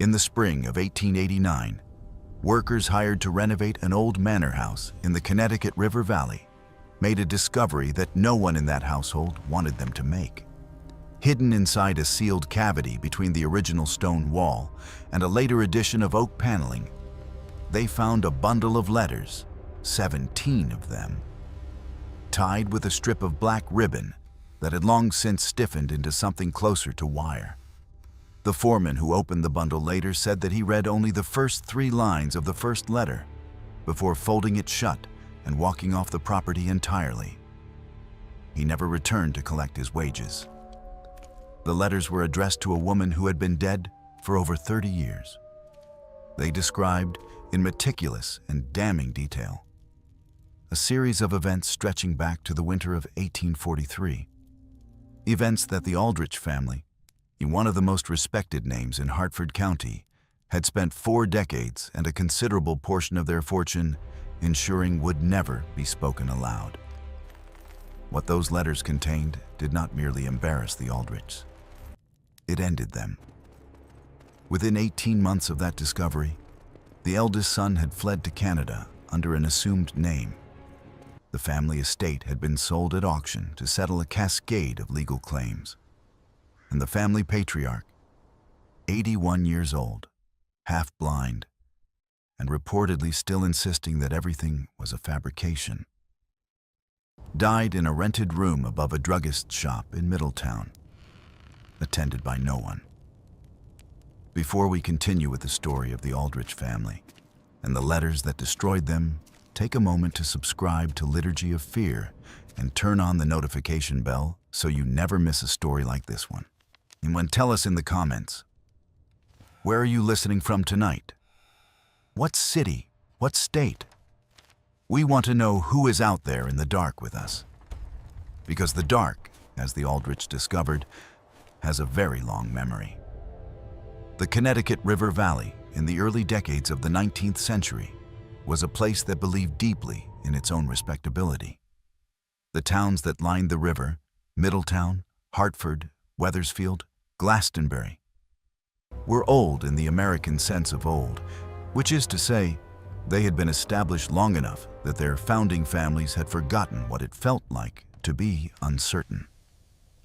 In the spring of 1889, workers hired to renovate an old manor house in the Connecticut River Valley made a discovery that no one in that household wanted them to make. Hidden inside a sealed cavity between the original stone wall and a later addition of oak paneling, they found a bundle of letters, 17 of them, tied with a strip of black ribbon that had long since stiffened into something closer to wire. The foreman who opened the bundle later said that he read only the first 3 lines of the first letter before folding it shut and walking off the property entirely. He never returned to collect his wages. The letters were addressed to a woman who had been dead for over 30 years. They described, in meticulous and damning detail, a series of events stretching back to the winter of 1843. Events that the Aldrich family, one of the most respected names in Hartford County, had spent 4 decades and a considerable portion of their fortune ensuring would never be spoken aloud. What those letters contained did not merely embarrass the Aldrichs. It ended them. Within 18 months of that discovery, the eldest son had fled to Canada under an assumed name. The family estate had been sold at auction to settle a cascade of legal claims. And the family patriarch, 81 years old, half blind, and reportedly still insisting that everything was a fabrication, died in a rented room above a druggist's shop in Middletown, attended by no one. Before we continue with the story of the Aldrich family and the letters that destroyed them, take a moment to subscribe to Liturgy of Fear and turn on the notification bell so you never miss a story like this one. And tell us in the comments, where are you listening from tonight? What city? What state? We want to know who is out there in the dark with us. Because the dark, as the Aldrich discovered, has a very long memory. The Connecticut River Valley, in the early decades of the 19th century, was a place that believed deeply in its own respectability. The towns that lined the river, Middletown, Hartford, Wethersfield, Glastonbury, were old in the American sense of old, which is to say, they had been established long enough that their founding families had forgotten what it felt like to be uncertain.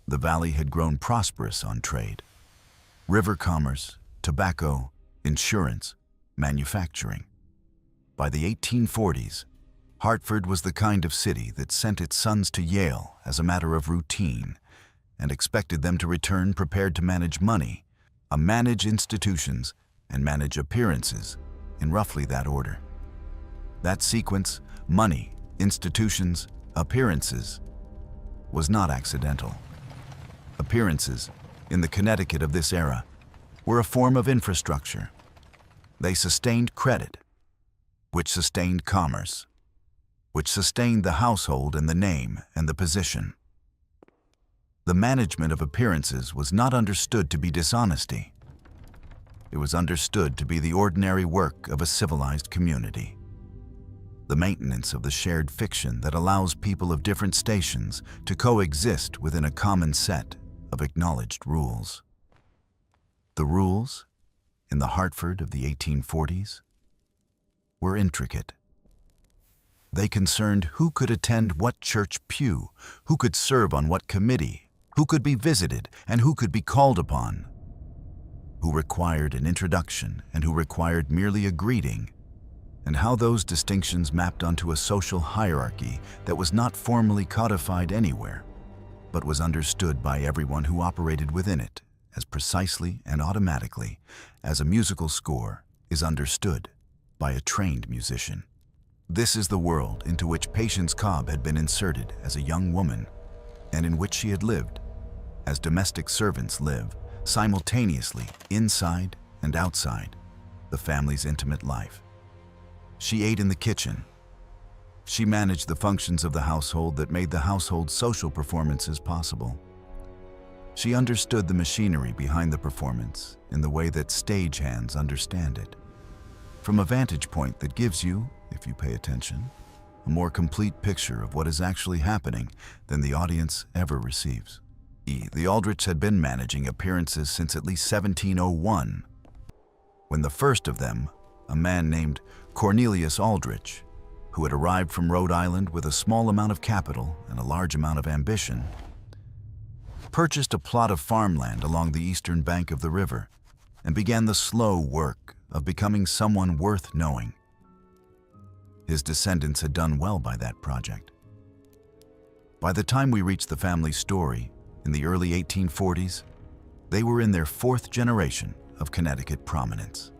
The valley had grown prosperous on trade, river commerce, tobacco, insurance, manufacturing. By the 1840s, Hartford was the kind of city that sent its sons to Yale as a matter of routine and expected them to return prepared to manage money, manage institutions, and manage appearances in roughly that order. That sequence, money, institutions, appearances, was not accidental. Appearances, in the Connecticut of this era, were a form of infrastructure. They sustained credit, which sustained commerce, which sustained the household and the name and the position. The management of appearances was not understood to be dishonesty. It was understood to be the ordinary work of a civilized community. The maintenance of the shared fiction that allows people of different stations to coexist within a common set of acknowledged rules. The rules, in the Hartford of the 1840s, were intricate. They concerned who could attend what church pew, who could serve on what committee, who could be visited and who could be called upon, who required an introduction and who required merely a greeting, and how those distinctions mapped onto a social hierarchy that was not formally codified anywhere, but was understood by everyone who operated within it as precisely and automatically as a musical score is understood by a trained musician. This is the world into which Patience Cobb had been inserted as a young woman, and in which she had lived, as domestic servants live, simultaneously inside and outside the family's intimate life. She ate in the kitchen. She managed the functions of the household that made the household's social performances possible. She understood the machinery behind the performance in the way that stagehands understand it, from a vantage point that gives you, if you pay attention, a more complete picture of what is actually happening than the audience ever receives. The Aldrichs had been managing appearances since at least 1701. when the first of them, a man named Cornelius Aldrich, who had arrived from Rhode Island with a small amount of capital and a large amount of ambition, purchased a plot of farmland along the eastern bank of the river and began the slow work of becoming someone worth knowing. His descendants had done well by that project. By the time we reached the family story, in the early 1840s, they were in their fourth generation of Connecticut prominence.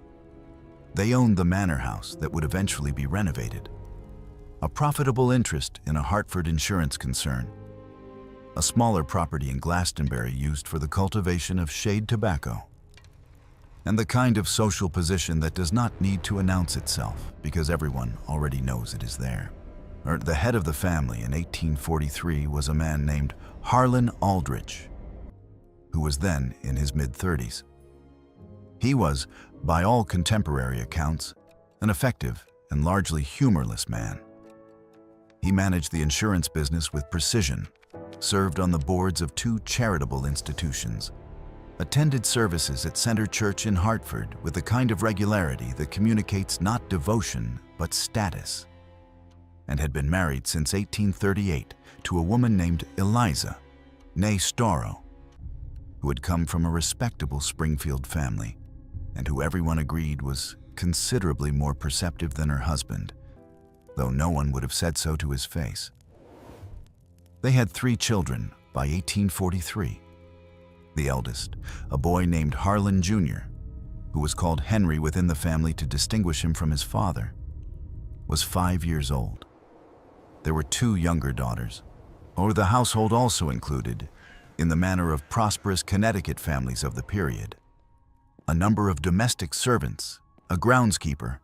They owned the manor house that would eventually be renovated, a profitable interest in a Hartford insurance concern, a smaller property in Glastonbury used for the cultivation of shade tobacco, and the kind of social position that does not need to announce itself because everyone already knows it is there. The head of the family in 1843 was a man named Harlan Aldrich, who was then in his mid-30s. He was, by all contemporary accounts, an effective and largely humorless man. He managed the insurance business with precision, served on the boards of 2 charitable institutions, attended services at Center Church in Hartford with the kind of regularity that communicates not devotion but status, and had been married since 1838 to a woman named Eliza, née Storrow, who had come from a respectable Springfield family and who everyone agreed was considerably more perceptive than her husband, though no one would have said so to his face. They had 3 children by 1843. The eldest, a boy named Harlan Jr., who was called Henry within the family to distinguish him from his father, was 5 years old. There were 2 younger daughters, or the household also included, in the manner of prosperous Connecticut families of the period, a number of domestic servants, a groundskeeper,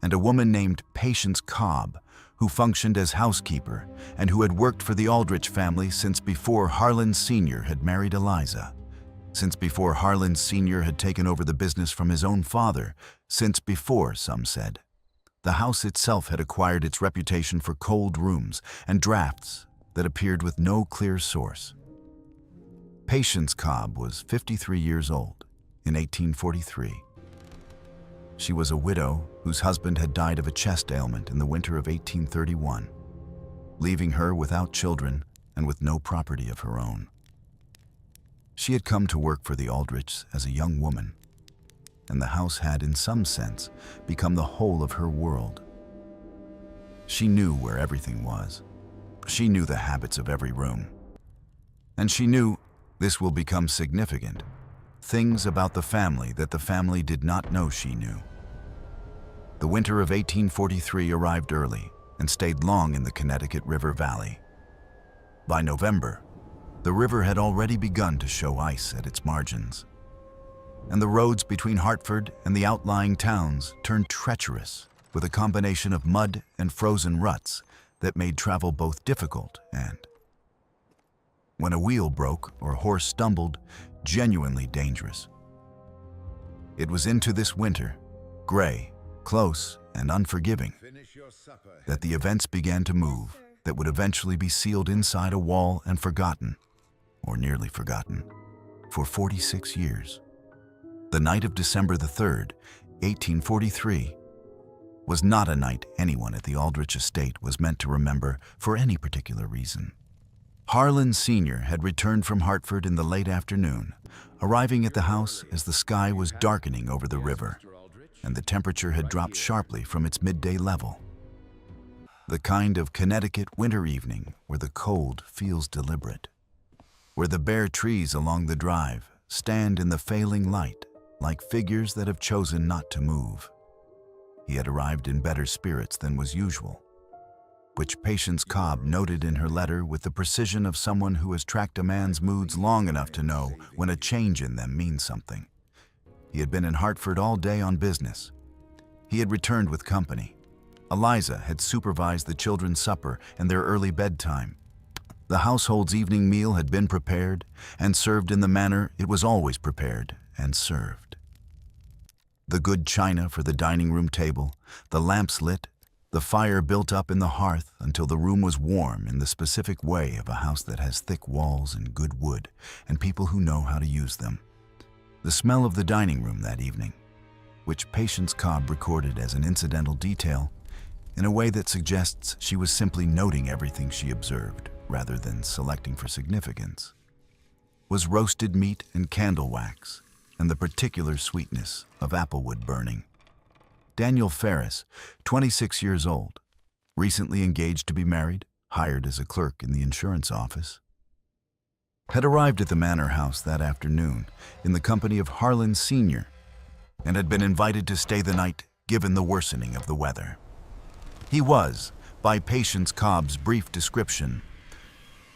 and a woman named Patience Cobb, who functioned as housekeeper and who had worked for the Aldrich family since before Harlan Sr. had married Eliza, since before Harlan Sr. had taken over the business from his own father, since before, some said, the house itself had acquired its reputation for cold rooms and drafts that appeared with no clear source. Patience Cobb was 53 years old in 1843. She was a widow whose husband had died of a chest ailment in the winter of 1831, leaving her without children and with no property of her own. She had come to work for the Aldrichs as a young woman, and the house had, in some sense, become the whole of her world. She knew where everything was. She knew the habits of every room. And she knew, this will become significant, things about the family that the family did not know she knew. The winter of 1843 arrived early and stayed long in the Connecticut River Valley. By November, the river had already begun to show ice at its margins, and the roads between Hartford and the outlying towns turned treacherous with a combination of mud and frozen ruts that made travel both difficult and, when a wheel broke or a horse stumbled, genuinely dangerous. It was into this winter, gray, close, and unforgiving, that the events began to move that would eventually be sealed inside a wall and forgotten, or nearly forgotten, for 46 years. The night of December the 3rd, 1843, was not a night anyone at the Aldrich estate was meant to remember for any particular reason. Harlan Sr. had returned from Hartford in the late afternoon, arriving at the house as the sky was darkening over the river, and the temperature had dropped sharply from its midday level. The kind of Connecticut winter evening where the cold feels deliberate, where the bare trees along the drive stand in the failing light like figures that have chosen not to move. He had arrived in better spirits than was usual, which Patience Cobb noted in her letter with the precision of someone who has tracked a man's moods long enough to know when a change in them means something. He had been in Hartford all day on business. He had returned with company. Eliza had supervised the children's supper and their early bedtime. The household's evening meal had been prepared and served in the manner it was always prepared and served. The good china for the dining room table, the lamps lit, the fire built up in the hearth until the room was warm in the specific way of a house that has thick walls and good wood and people who know how to use them. The smell of the dining room that evening, which Patience Cobb recorded as an incidental detail in a way that suggests she was simply noting everything she observed rather than selecting for significance, was roasted meat and candle wax and the particular sweetness of applewood burning. Daniel Ferris, 26 years old, recently engaged to be married, hired as a clerk in the insurance office, had arrived at the manor house that afternoon in the company of Harlan Sr. and had been invited to stay the night given the worsening of the weather. He was, by Patience Cobb's brief description,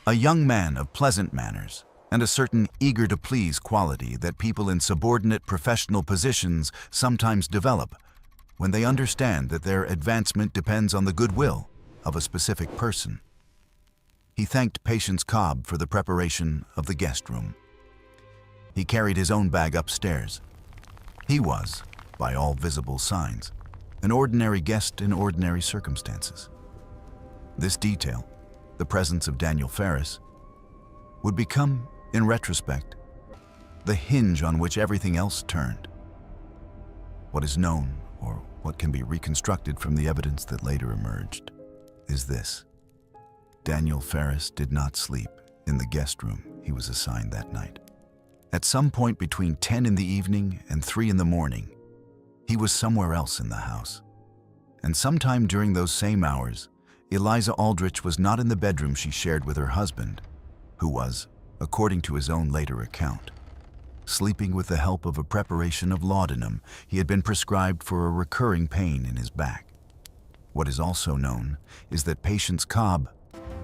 a young man of pleasant manners and a certain eager-to-please quality that people in subordinate professional positions sometimes develop when they understand that their advancement depends on the goodwill of a specific person. He thanked Patience Cobb for the preparation of the guest room. He carried his own bag upstairs. He was, by all visible signs, an ordinary guest in ordinary circumstances. This detail, the presence of Daniel Ferris, would become, in retrospect, the hinge on which everything else turned. What is known, or what can be reconstructed from the evidence that later emerged, is this. Daniel Ferris did not sleep in the guest room he was assigned that night. At some point between 10 in the evening and 3 in the morning, he was somewhere else in the house. And sometime during those same hours, Eliza Aldrich was not in the bedroom she shared with her husband, who was, according to his own later account, sleeping with the help of a preparation of laudanum he had been prescribed for a recurring pain in his back. What is also known is that Patience Cobb,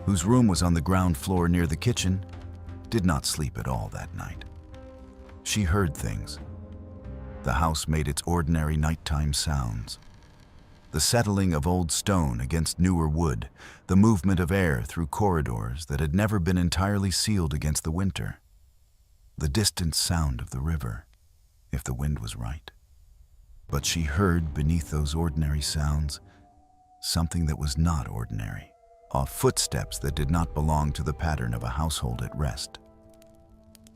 whose room was on the ground floor near the kitchen, did not sleep at all that night. She heard things. The house made its ordinary nighttime sounds. The settling of old stone against newer wood, the movement of air through corridors that had never been entirely sealed against the winter, the distant sound of the river, if the wind was right. But she heard beneath those ordinary sounds something that was not ordinary, footsteps that did not belong to the pattern of a household at rest.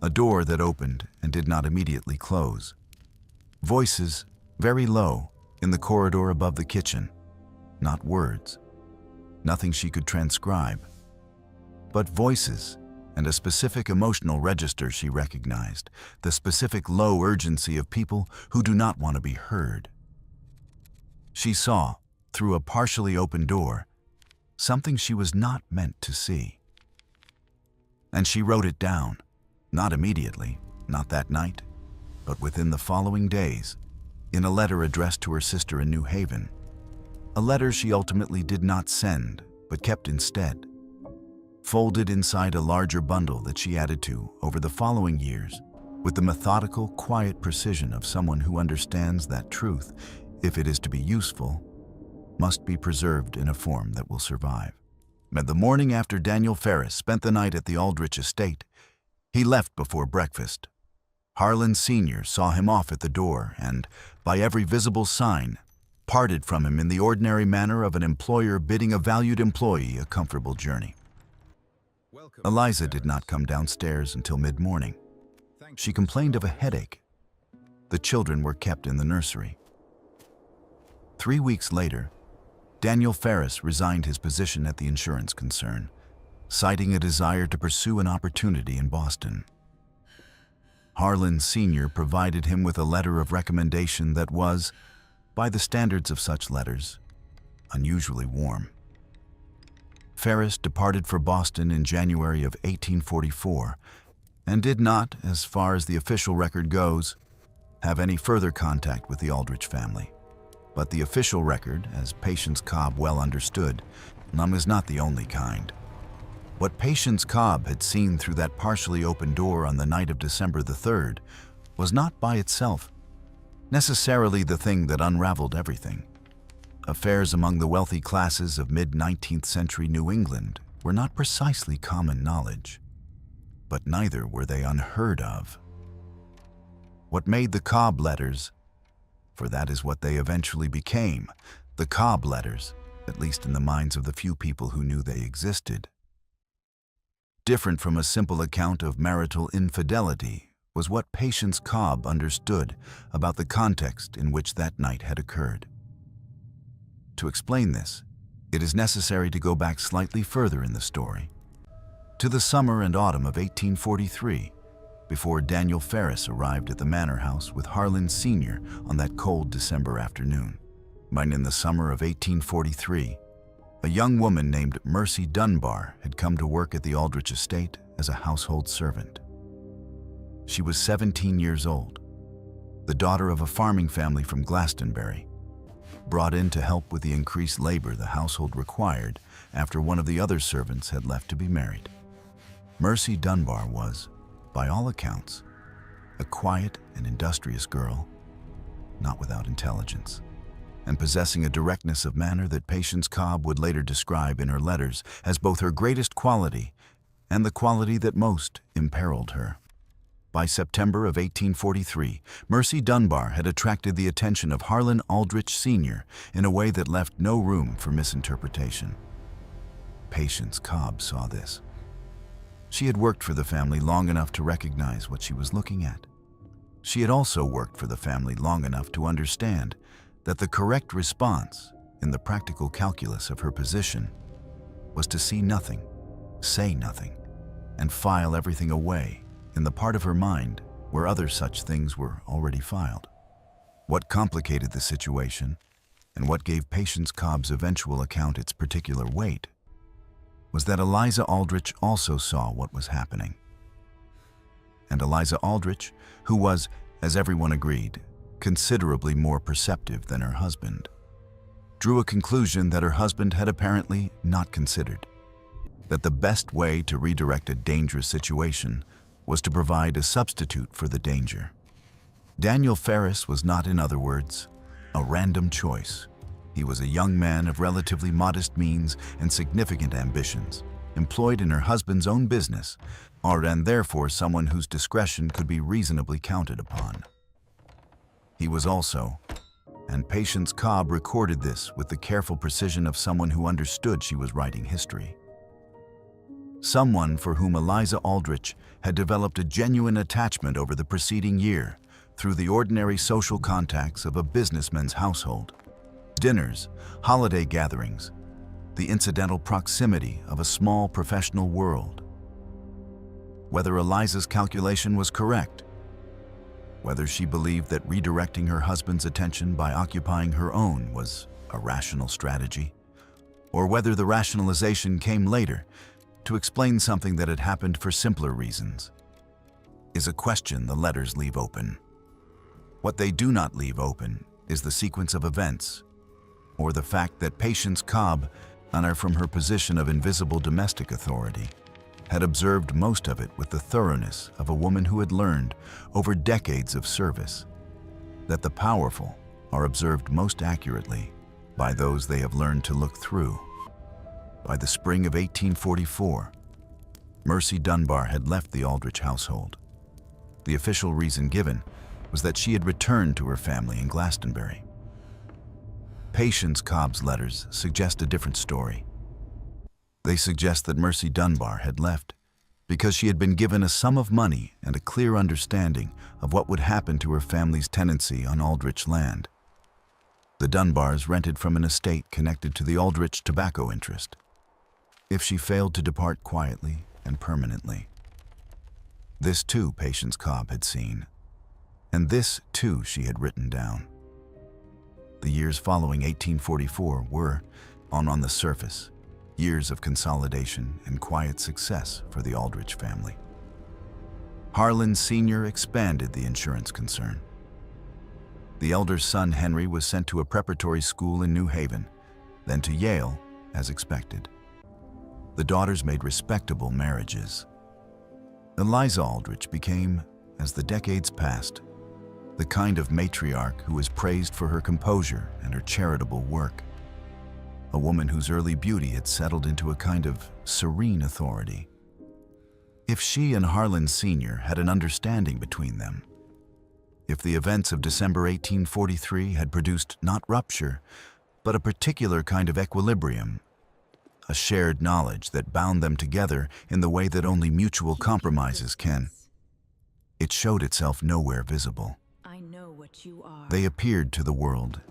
A door that opened and did not immediately close. Voices, very low, in the corridor above the kitchen. Not words. Nothing she could transcribe. But voices and a specific emotional register she recognized, the specific low urgency of people who do not want to be heard. She saw, through a partially open door, something she was not meant to see. And she wrote it down, not immediately, not that night, but within the following days, in a letter addressed to her sister in New Haven, a letter she ultimately did not send, but kept instead, folded inside a larger bundle that she added to over the following years, with the methodical, quiet precision of someone who understands that truth, if it is to be useful, must be preserved in a form that will survive. And the morning after Daniel Ferris spent the night at the Aldrich estate, he left before breakfast. Harlan Sr. saw him off at the door and, by every visible sign, parted from him in the ordinary manner of an employer bidding a valued employee a comfortable journey. Eliza did not come downstairs until mid-morning. She complained of a headache. The children were kept in the nursery. 3 weeks later, Daniel Ferris resigned his position at the insurance concern, citing a desire to pursue an opportunity in Boston. Harlan Sr. provided him with a letter of recommendation that was, by the standards of such letters, unusually warm. Ferris departed for Boston in January of 1844 and did not, as far as the official record goes, have any further contact with the Aldrich family. But the official record, as Patience Cobb well understood, was not the only kind. What Patience Cobb had seen through that partially open door on the night of December the 3rd was not by itself necessarily the thing that unraveled everything. Affairs among the wealthy classes of mid-19th century New England were not precisely common knowledge, but neither were they unheard of. What made the Cobb letters, for that is what they eventually became, the Cobb letters, at least in the minds of the few people who knew they existed, different from a simple account of marital infidelity, was what Patience Cobb understood about the context in which that night had occurred. To explain this, it is necessary to go back slightly further in the story, to the summer and autumn of 1843, before Daniel Ferris arrived at the manor house with Harlan Sr. on that cold December afternoon. When in the summer of 1843, a young woman named Mercy Dunbar had come to work at the Aldrich estate as a household servant. She was 17 years old, the daughter of a farming family from Glastonbury, brought in to help with the increased labor the household required after one of the other servants had left to be married. Mercy Dunbar was, by all accounts, a quiet and industrious girl, not without intelligence, and possessing a directness of manner that Patience Cobb would later describe in her letters as both her greatest quality and the quality that most imperiled her. By September of 1843, Mercy Dunbar had attracted the attention of Harlan Aldrich Sr. in a way that left no room for misinterpretation. Patience Cobb saw this. She had worked for the family long enough to recognize what she was looking at. She had also worked for the family long enough to understand that the correct response in the practical calculus of her position was to see nothing, say nothing, and file everything away in the part of her mind where other such things were already filed. What complicated the situation, and what gave Patience Cobb's eventual account its particular weight, was that Eliza Aldrich also saw what was happening. And Eliza Aldrich, who was, as everyone agreed, considerably more perceptive than her husband, drew a conclusion that her husband had apparently not considered: that the best way to redirect a dangerous situation was to provide a substitute for the danger. Daniel Ferris was not, in other words, a random choice. He was a young man of relatively modest means and significant ambitions, employed in her husband's own business, and therefore someone whose discretion could be reasonably counted upon. He was also, and Patience Cobb recorded this with the careful precision of someone who understood she was writing history, someone for whom Eliza Aldrich had developed a genuine attachment over the preceding year through the ordinary social contacts of a businessman's household. Dinners, holiday gatherings, the incidental proximity of a small professional world. Whether Eliza's calculation was correct, whether she believed that redirecting her husband's attention by occupying her own was a rational strategy, or whether the rationalization came later to explain something that had happened for simpler reasons, is a question the letters leave open. What they do not leave open is the sequence of events, or the fact that Patience Cobb, from her position of invisible domestic authority, had observed most of it with the thoroughness of a woman who had learned, over decades of service, that the powerful are observed most accurately by those they have learned to look through. By the spring of 1844, Mercy Dunbar had left the Aldrich household. The official reason given was that she had returned to her family in Glastonbury. Patience Cobb's letters suggest a different story. They suggest that Mercy Dunbar had left because she had been given a sum of money and a clear understanding of what would happen to her family's tenancy on Aldrich land. The Dunbars rented from an estate connected to the Aldrich tobacco interest, if she failed to depart quietly and permanently. This too Patience Cobb had seen, and this too she had written down. The years following 1844 were, on the surface, years of consolidation and quiet success for the Aldrich family. Harlan Sr. expanded the insurance concern. The elder son Henry was sent to a preparatory school in New Haven, then to Yale, as expected. The daughters made respectable marriages. Eliza Aldrich became, as the decades passed, the kind of matriarch who was praised for her composure and her charitable work. A woman whose early beauty had settled into a kind of serene authority. If she and Harlan Sr. had an understanding between them, if the events of December 1843 had produced not rupture, but a particular kind of equilibrium, a shared knowledge that bound them together in the way that only mutual compromises can, It showed itself nowhere visible. I know what you are. They appeared to the world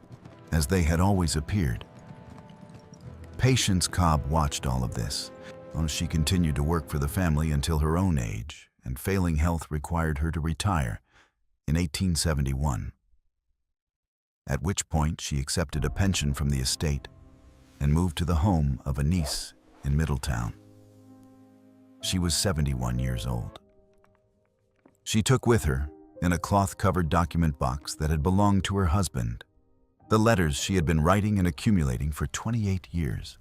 as they had always appeared. Patience Cobb watched all of this. She continued to work for the family until her own age, and failing health required her to retire in 1871, at which point she accepted a pension from the estate and moved to the home of a niece in Middletown. She was 71 years old. She took with her, in a cloth-covered document box that had belonged to her husband, the letters she had been writing and accumulating for 28 years.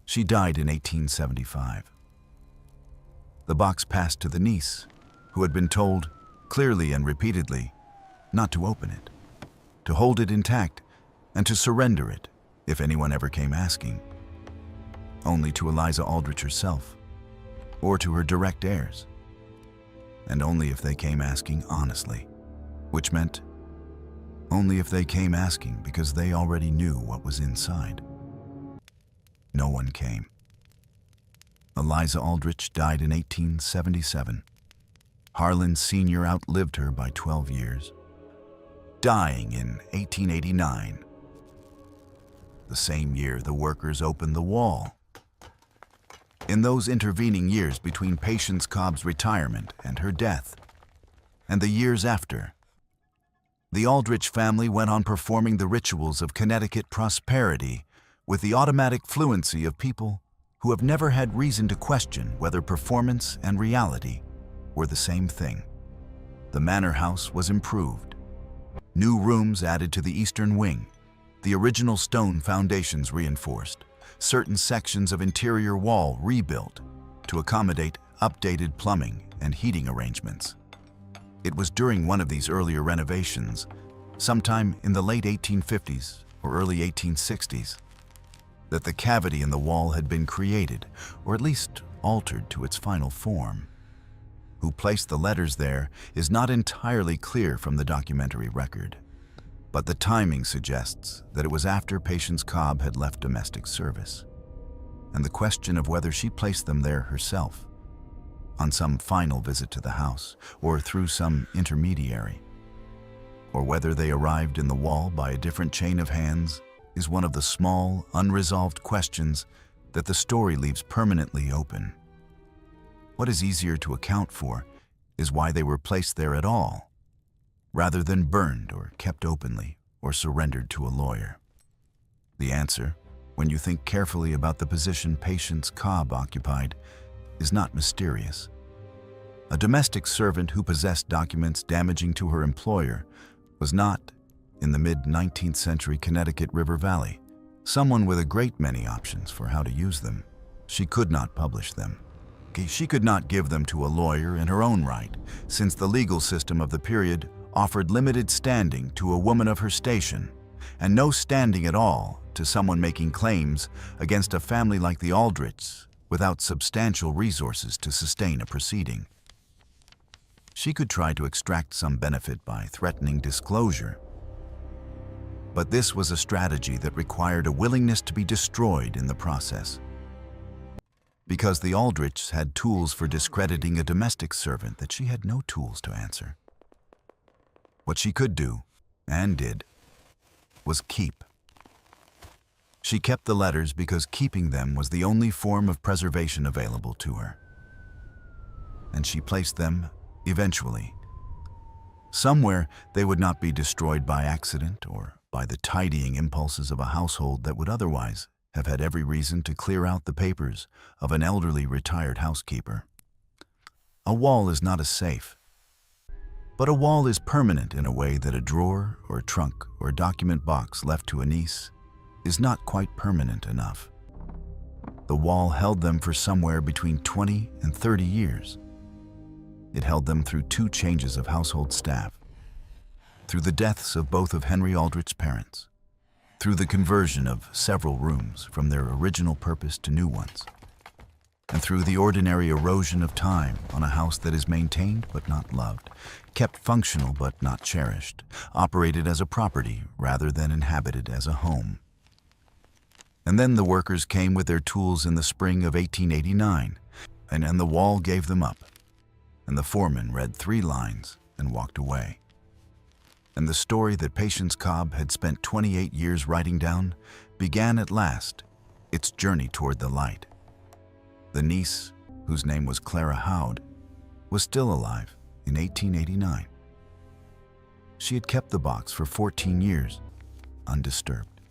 She died in 1875. The box passed to the niece, who had been told, clearly and repeatedly, not to open it, to hold it intact, and to surrender it if anyone ever came asking. Only to Eliza Aldrich herself, or to her direct heirs, and only if they came asking honestly, which meant only if they came asking because they already knew what was inside. No one came. Eliza Aldrich died in 1877. Harlan Sr. outlived her by 12 years, dying in 1889, the same year the workers opened the wall. In those intervening years between Patience Cobb's retirement and her death, and the years after, the Aldrich family went on performing the rituals of Connecticut prosperity with the automatic fluency of people who have never had reason to question whether performance and reality were the same thing. The manor house was improved. New rooms added to the eastern wing, the original stone foundations reinforced, certain sections of interior wall rebuilt to accommodate updated plumbing and heating arrangements. It was during one of these earlier renovations, sometime in the late 1850s or early 1860s, that the cavity in the wall had been created, or at least altered to its final form. Who placed the letters there is not entirely clear from the documentary record, but the timing suggests that it was after Patience Cobb had left domestic service, and the question of whether she placed them there herself, on some final visit to the house, or through some intermediary, or whether they arrived in the wall by a different chain of hands, is one of the small, unresolved questions that the story leaves permanently open. What is easier to account for is why they were placed there at all, rather than burned or kept openly or surrendered to a lawyer. The answer, when you think carefully about the position Patience Cobb occupied, is not mysterious. A domestic servant who possessed documents damaging to her employer was not, in the mid-19th century Connecticut River Valley, someone with a great many options for how to use them. She could not publish them. She could not give them to a lawyer in her own right, since the legal system of the period offered limited standing to a woman of her station, and no standing at all to someone making claims against a family like the Aldrichs without substantial resources to sustain a proceeding. She could try to extract some benefit by threatening disclosure, but this was a strategy that required a willingness to be destroyed in the process. Because the Aldrichs had tools for discrediting a domestic servant that she had no tools to answer. What she could do, and did, was keep. She kept the letters because keeping them was the only form of preservation available to her. And she placed them, eventually, somewhere they would not be destroyed by accident or by the tidying impulses of a household that would otherwise have had every reason to clear out the papers of an elderly retired housekeeper. A wall is not a safe, but a wall is permanent in a way that a drawer or a trunk or a document box left to a niece is not quite permanent enough. The wall held them for somewhere between 20 and 30 years. It held them through 2 changes of household staff, through the deaths of both of Henry Aldrich's parents, through the conversion of several rooms from their original purpose to new ones, and through the ordinary erosion of time on a house that is maintained but not loved, kept functional but not cherished, operated as a property rather than inhabited as a home. And then the workers came with their tools in the spring of 1889, and the wall gave them up, and the foreman read 3 lines and walked away. And the story that Patience Cobb had spent 28 years writing down began at last its journey toward the light. The niece, whose name was Clara Howd, was still alive in 1889. She had kept the box for 14 years, undisturbed.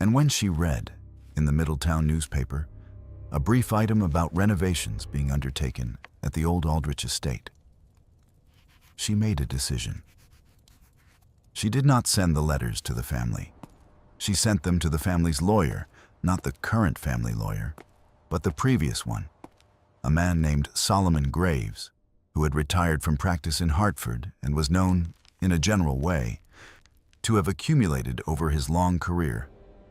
And when she read, in the Middletown newspaper, a brief item about renovations being undertaken at the old Aldrich estate, she made a decision. She did not send the letters to the family. She sent them to the family's lawyer, not the current family lawyer, but the previous one, a man named Solomon Graves, who had retired from practice in Hartford and was known, in a general way, to have accumulated over his long career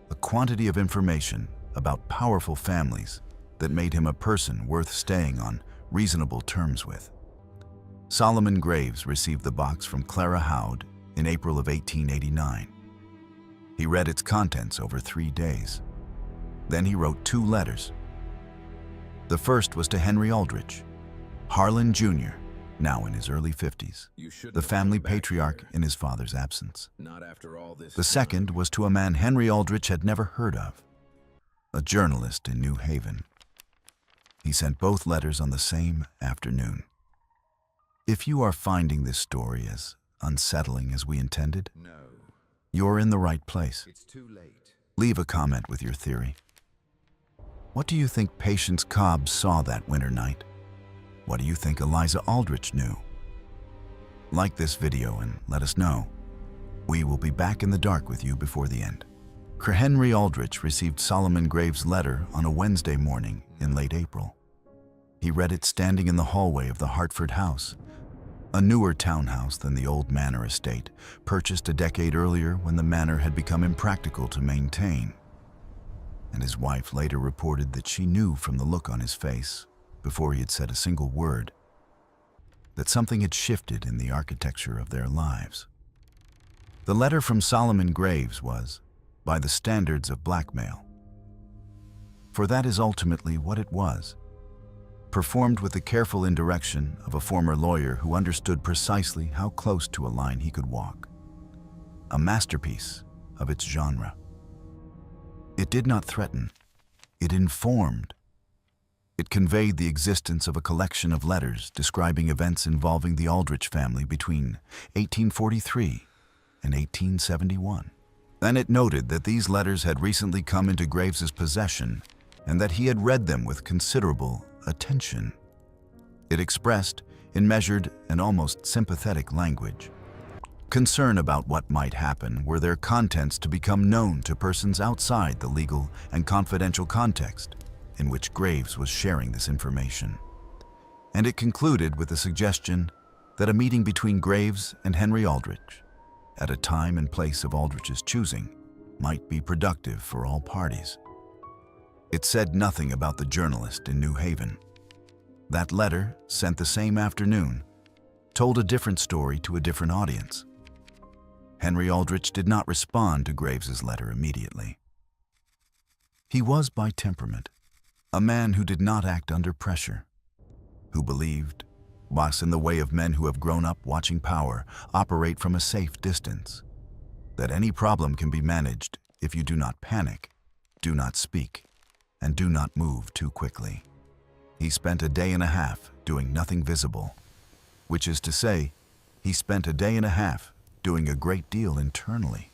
a quantity of information about powerful families that made him a person worth staying on reasonable terms with. Solomon Graves received the box from Clara Howd in April of 1889. He read its contents over 3 days. Then he wrote 2 letters. The first was to Henry Aldrich, Harlan Jr., now in his early 50s, the family patriarch in his father's absence. The second was to a man Henry Aldrich had never heard of, a journalist in New Haven. He sent both letters on the same afternoon. If you are finding this story as unsettling as we intended, you're in the right place. It's too late. Leave a comment with your theory. What do you think Patience Cobb saw that winter night? What do you think Eliza Aldrich knew? Like this video and let us know. We will be back in the dark with you before the end. Henry Aldrich received Solomon Graves' letter on a Wednesday morning in late April. He read it standing in the hallway of the Hartford house, a newer townhouse than the old manor estate, purchased a decade earlier when the manor had become impractical to maintain. And his wife later reported that she knew from the look on his face, before he had said a single word, that something had shifted in the architecture of their lives. The letter from Solomon Graves was, by the standards of blackmail. For that is ultimately what it was, performed with the careful indirection of a former lawyer who understood precisely how close to a line he could walk. A masterpiece of its genre. It did not threaten, it informed. It conveyed the existence of a collection of letters describing events involving the Aldrich family between 1843 and 1871. Then it noted that these letters had recently come into Graves's possession and that he had read them with considerable attention. It expressed, in measured and almost sympathetic language, concern about what might happen were their contents to become known to persons outside the legal and confidential context in which Graves was sharing this information. And it concluded with the suggestion that a meeting between Graves and Henry Aldrich, at a time and place of Aldrich's choosing, might be productive for all parties. It said nothing about the journalist in New Haven. That letter, sent the same afternoon, told a different story to a different audience. Henry Aldrich did not respond to Graves's letter immediately. He was by temperament a man who did not act under pressure, who believed, was in the way of men who have grown up watching power operate from a safe distance, that any problem can be managed if you do not panic, do not speak, and do not move too quickly. He spent a day and a half doing nothing visible, which is to say, he spent a day and a half doing a great deal internally.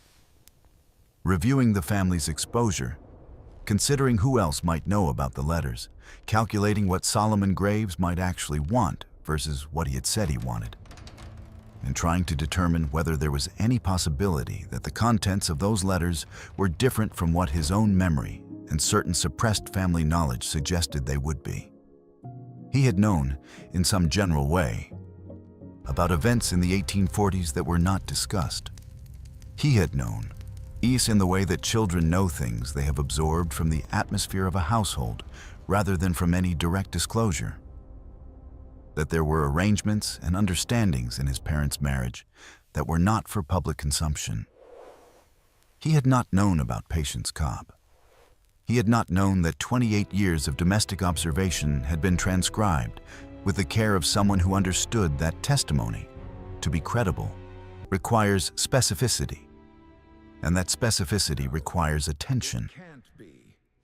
Reviewing the family's exposure, considering who else might know about the letters, calculating what Solomon Graves might actually want versus what he had said he wanted, and trying to determine whether there was any possibility that the contents of those letters were different from what his own memory and certain suppressed family knowledge suggested they would be. He had known, in some general way, about events in the 1840s that were not discussed. He had known, in the way that children know things they have absorbed from the atmosphere of a household rather than from any direct disclosure, that there were arrangements and understandings in his parents' marriage that were not for public consumption. He had not known about Patience Cobb. He had not known that 28 years of domestic observation had been transcribed with the care of someone who understood that testimony, to be credible, requires specificity, and that specificity requires attention,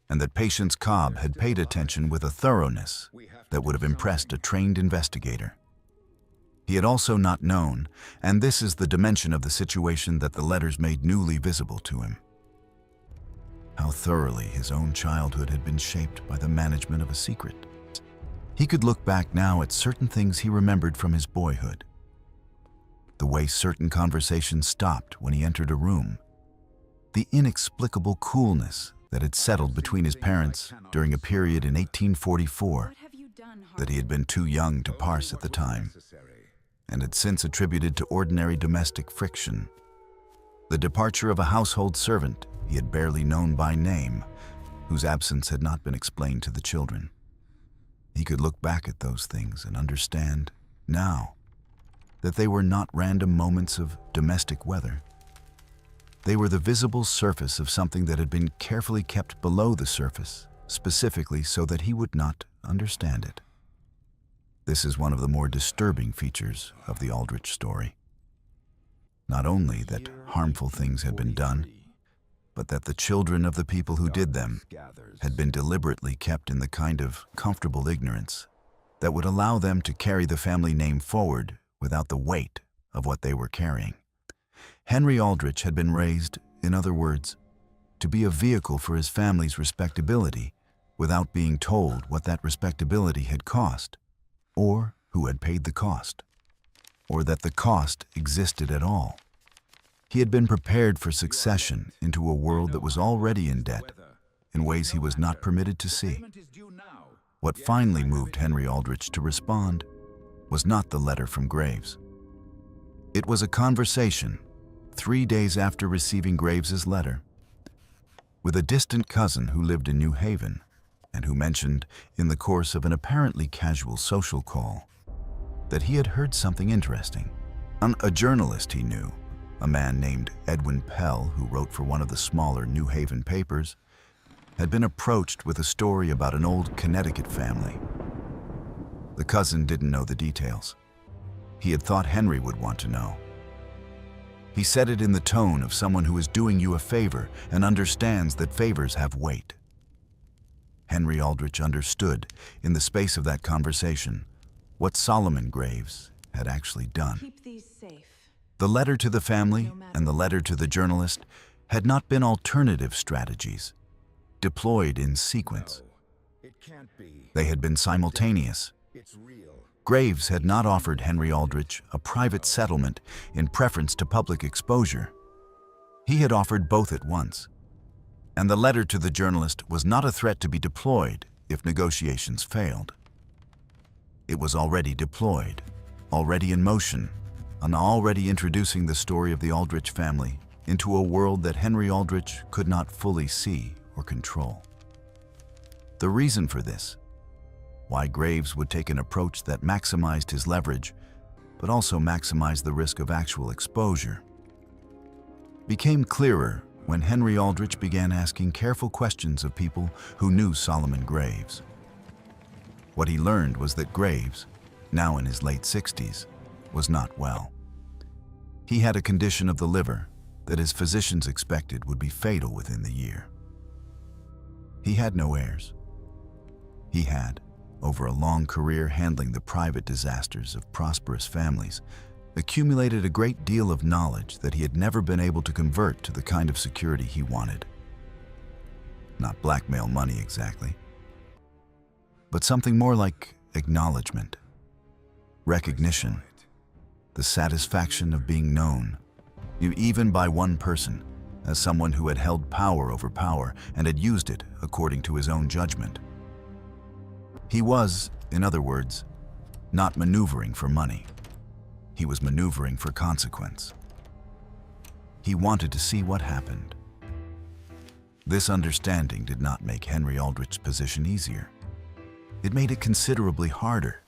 and that Patience Cobb had paid attention with a thoroughness that would have impressed a trained investigator. He had also not known, and this is the dimension of the situation that the letters made newly visible to him, how thoroughly his own childhood had been shaped by the management of a secret. He could look back now at certain things he remembered from his boyhood. The way certain conversations stopped when he entered a room, the inexplicable coolness that had settled between his parents during a period in 1844 that he had been too young to parse at the time, and had since attributed to ordinary domestic friction. The departure of a household servant he had barely known by name, whose absence had not been explained to the children. He could look back at those things and understand, now, that they were not random moments of domestic weather. They were the visible surface of something that had been carefully kept below the surface, specifically so that he would not understand it. This is one of the more disturbing features of the Aldrich story. Not only that harmful things had been done, but that the children of the people who did them had been deliberately kept in the kind of comfortable ignorance that would allow them to carry the family name forward without the weight of what they were carrying. Henry Aldrich had been raised, in other words, to be a vehicle for his family's respectability without being told what that respectability had cost, or who had paid the cost, or that the cost existed at all. He had been prepared for succession into a world that was already in debt in ways he was not permitted to see. What finally moved Henry Aldrich to respond was not the letter from Graves. It was a conversation, 3 days after receiving Graves's letter, with a distant cousin who lived in New Haven and who mentioned, in the course of an apparently casual social call, that he had heard something interesting. A journalist he knew, a man named Edwin Pell, who wrote for one of the smaller New Haven papers, had been approached with a story about an old Connecticut family. The cousin didn't know the details. He had thought Henry would want to know. He said it in the tone of someone who is doing you a favor and understands that favors have weight. Henry Aldrich understood, in the space of that conversation, what Solomon Graves had actually done. Keep these safe. The letter to the family and the letter to the journalist had not been alternative strategies, deployed in sequence. They had been simultaneous. Graves had not offered Henry Aldrich a private settlement in preference to public exposure. He had offered both at once. And the letter to the journalist was not a threat to be deployed if negotiations failed. It was already deployed, already in motion, and already introducing the story of the Aldrich family into a world that Henry Aldrich could not fully see or control. The reason for this, why Graves would take an approach that maximized his leverage, but also maximized the risk of actual exposure, became clearer when Henry Aldrich began asking careful questions of people who knew Solomon Graves. What he learned was that Graves, now in his late 60s, was not well. He had a condition of the liver that his physicians expected would be fatal within the year. He had no heirs. He had, over a long career handling the private disasters of prosperous families, accumulated a great deal of knowledge that he had never been able to convert to the kind of security he wanted. Not blackmail money exactly, but something more like acknowledgement, recognition, the satisfaction of being known, even by one person, as someone who had held power over power and had used it according to his own judgment. He was, in other words, not maneuvering for money. He was maneuvering for consequence. He wanted to see what happened. This understanding did not make Henry Aldrich's position easier. It made it considerably harder,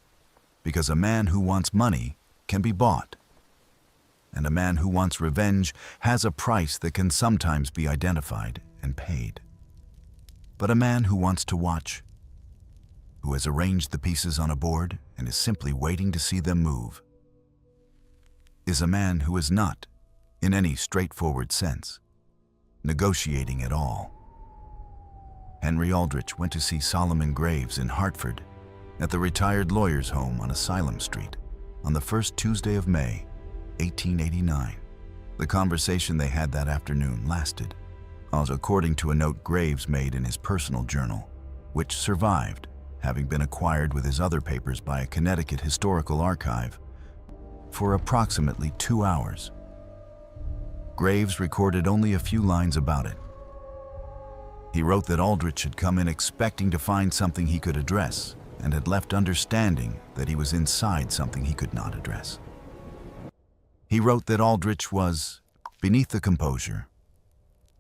because a man who wants money can be bought, and a man who wants revenge has a price that can sometimes be identified and paid. But a man who wants to watch, who has arranged the pieces on a board and is simply waiting to see them move, is a man who is not, in any straightforward sense, negotiating at all. Henry Aldrich went to see Solomon Graves in Hartford at the retired lawyer's home on Asylum Street on the first Tuesday of May, 1889. The conversation they had that afternoon lasted, according to a note Graves made in his personal journal, which survived, having been acquired with his other papers by a Connecticut historical archive, for approximately 2 hours. Graves recorded only a few lines about it. He wrote that Aldrich had come in expecting to find something he could address and had left understanding that he was inside something he could not address. He wrote that Aldrich was, beneath the composure,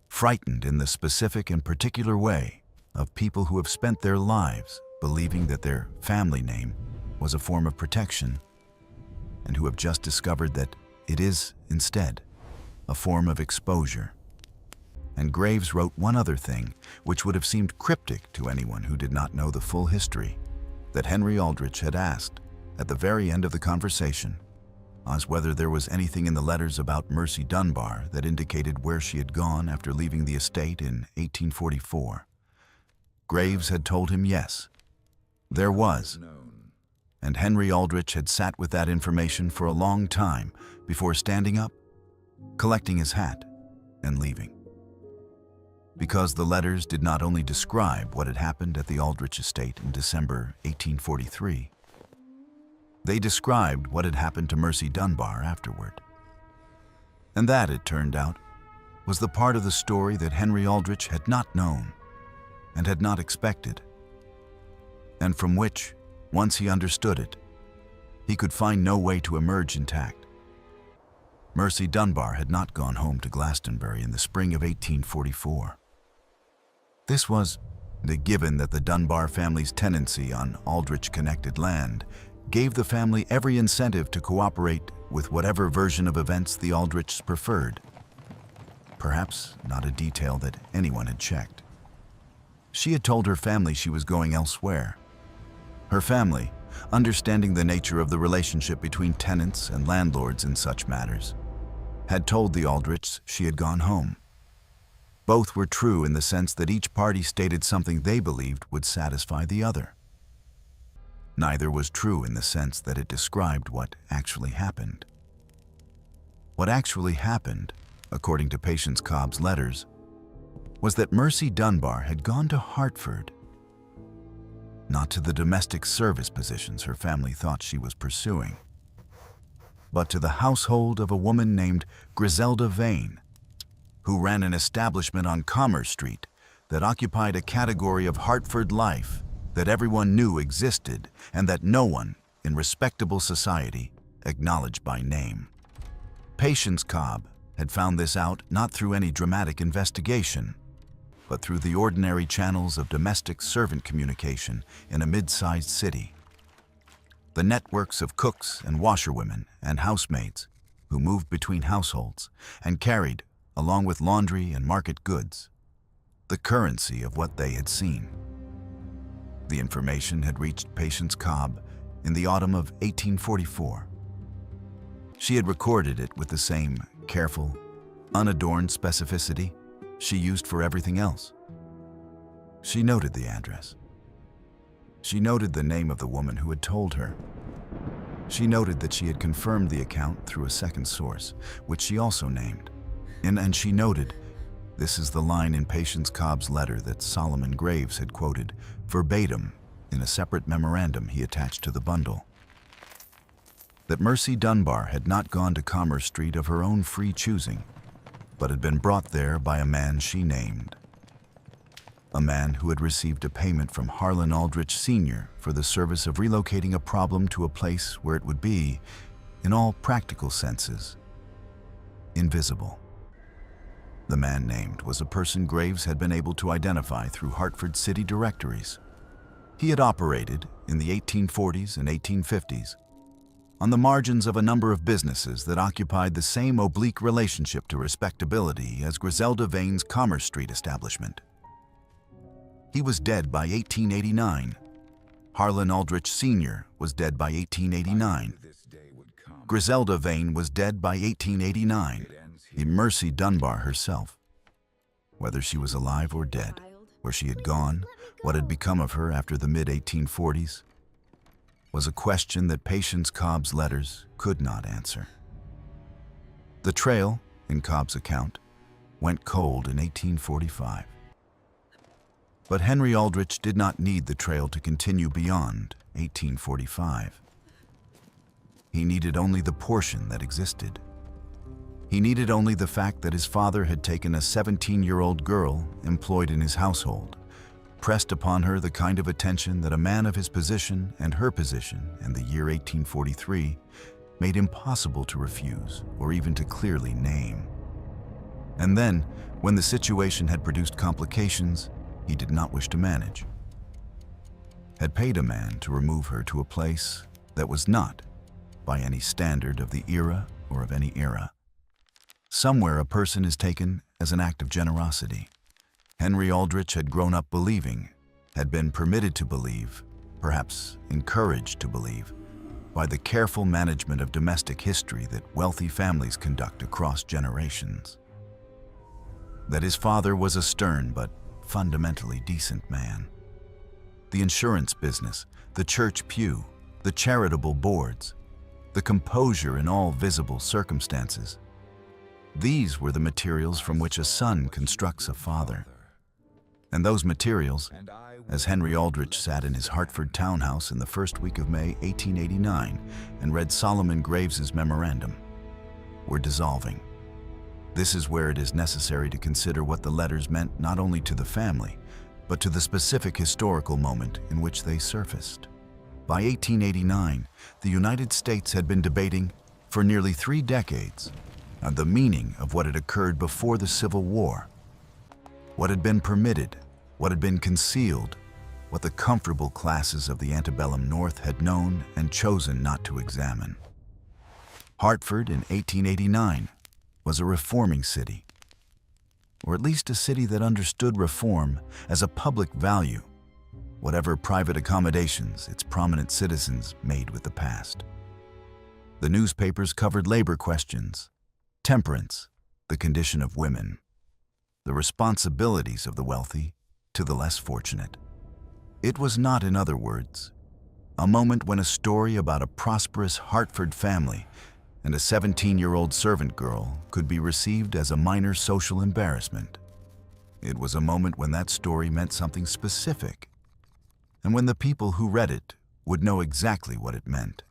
frightened in the specific and particular way of people who have spent their lives believing that their family name was a form of protection and who have just discovered that it is, instead, a form of exposure. And Graves wrote one other thing, which would have seemed cryptic to anyone who did not know the full history, that Henry Aldrich had asked at the very end of the conversation, as whether there was anything in the letters about Mercy Dunbar that indicated where she had gone after leaving the estate in 1844. Graves had told him yes, there was, and Henry Aldrich had sat with that information for a long time before standing up, collecting his hat, and leaving. Because the letters did not only describe what had happened at the Aldrich estate in December 1843, they described what had happened to Mercy Dunbar afterward. And that, it turned out, was the part of the story that Henry Aldrich had not known and had not expected, and from which, once he understood it, he could find no way to emerge intact. Mercy Dunbar had not gone home to Glastonbury in the spring of 1844. This was, given that the Dunbar family's tenancy on Aldrich-connected land gave the family every incentive to cooperate with whatever version of events the Aldrichs preferred. Perhaps not a detail that anyone had checked. She had told her family she was going elsewhere. Her family, understanding the nature of the relationship between tenants and landlords in such matters, had told the Aldrichs she had gone home. Both were true in the sense that each party stated something they believed would satisfy the other. Neither was true in the sense that it described what actually happened. What actually happened, according to Patience Cobb's letters, was that Mercy Dunbar had gone to Hartford, not to the domestic service positions her family thought she was pursuing, but to the household of a woman named Griselda Vane, who ran an establishment on Commerce Street that occupied a category of Hartford life that everyone knew existed and that no one in respectable society acknowledged by name. Patience Cobb had found this out not through any dramatic investigation, but through the ordinary channels of domestic servant communication in a mid-sized city. The networks of cooks and washerwomen and housemaids who moved between households and carried, along with laundry and market goods, the currency of what they had seen. The information had reached Patience Cobb in the autumn of 1844. She had recorded it with the same careful, unadorned specificity she used for everything else. She noted the address. She noted the name of the woman who had told her. She noted that she had confirmed the account through a second source, which she also named. And she noted, this is the line in Patience Cobb's letter that Solomon Graves had quoted verbatim in a separate memorandum he attached to the bundle, that Mercy Dunbar had not gone to Commerce Street of her own free choosing, but had been brought there by a man she named. A man who had received a payment from Harlan Aldrich Sr. for the service of relocating a problem to a place where it would be, in all practical senses, invisible. The man named was a person Graves had been able to identify through Hartford city directories. He had operated, in the 1840s and 1850s, on the margins of a number of businesses that occupied the same oblique relationship to respectability as Griselda Vane's Commerce Street establishment. He was dead by 1889, Harlan Aldrich Sr. was dead by 1889. Griselda Vane was dead by 1889. Mercy Dunbar herself. Whether she was alive or dead, where she had gone, what had become of her after the mid-1840s, was a question that Patience Cobb's letters could not answer. The trail, in Cobb's account, went cold in 1845. But Henry Aldrich did not need the trail to continue beyond 1845. He needed only the portion that existed. He needed only the fact that his father had taken a 17-year-old girl employed in his household, pressed upon her the kind of attention that a man of his position and her position in the year 1843 made impossible to refuse or even to clearly name. And then, when the situation had produced complications he did not wish to manage, had paid a man to remove her to a place that was not, by any standard of the era or of any era, somewhere a person is taken as an act of generosity. Henry Aldrich had grown up believing, had been permitted to believe, perhaps encouraged to believe, by the careful management of domestic history that wealthy families conduct across generations, that his father was a stern but fundamentally decent man. The insurance business, the church pew, the charitable boards, the composure in all visible circumstances, these were the materials from which a son constructs a father. And those materials, as Henry Aldrich sat in his Hartford townhouse in the first week of May 1889 and read Solomon Graves's memorandum, were dissolving. This is where it is necessary to consider what the letters meant not only to the family, but to the specific historical moment in which they surfaced. By 1889, the United States had been debating, for nearly 3 decades, on the meaning of what had occurred before the Civil War, what had been permitted, what had been concealed, what the comfortable classes of the antebellum North had known and chosen not to examine. Hartford in 1889 was a reforming city, or at least a city that understood reform as a public value, whatever private accommodations its prominent citizens made with the past. The newspapers covered labor questions, temperance, the condition of women, the responsibilities of the wealthy to the less fortunate. It was not, in other words, a moment when a story about a prosperous Hartford family and a 17-year-old servant girl could be received as a minor social embarrassment. It was a moment when that story meant something specific, and when the people who read it would know exactly what it meant.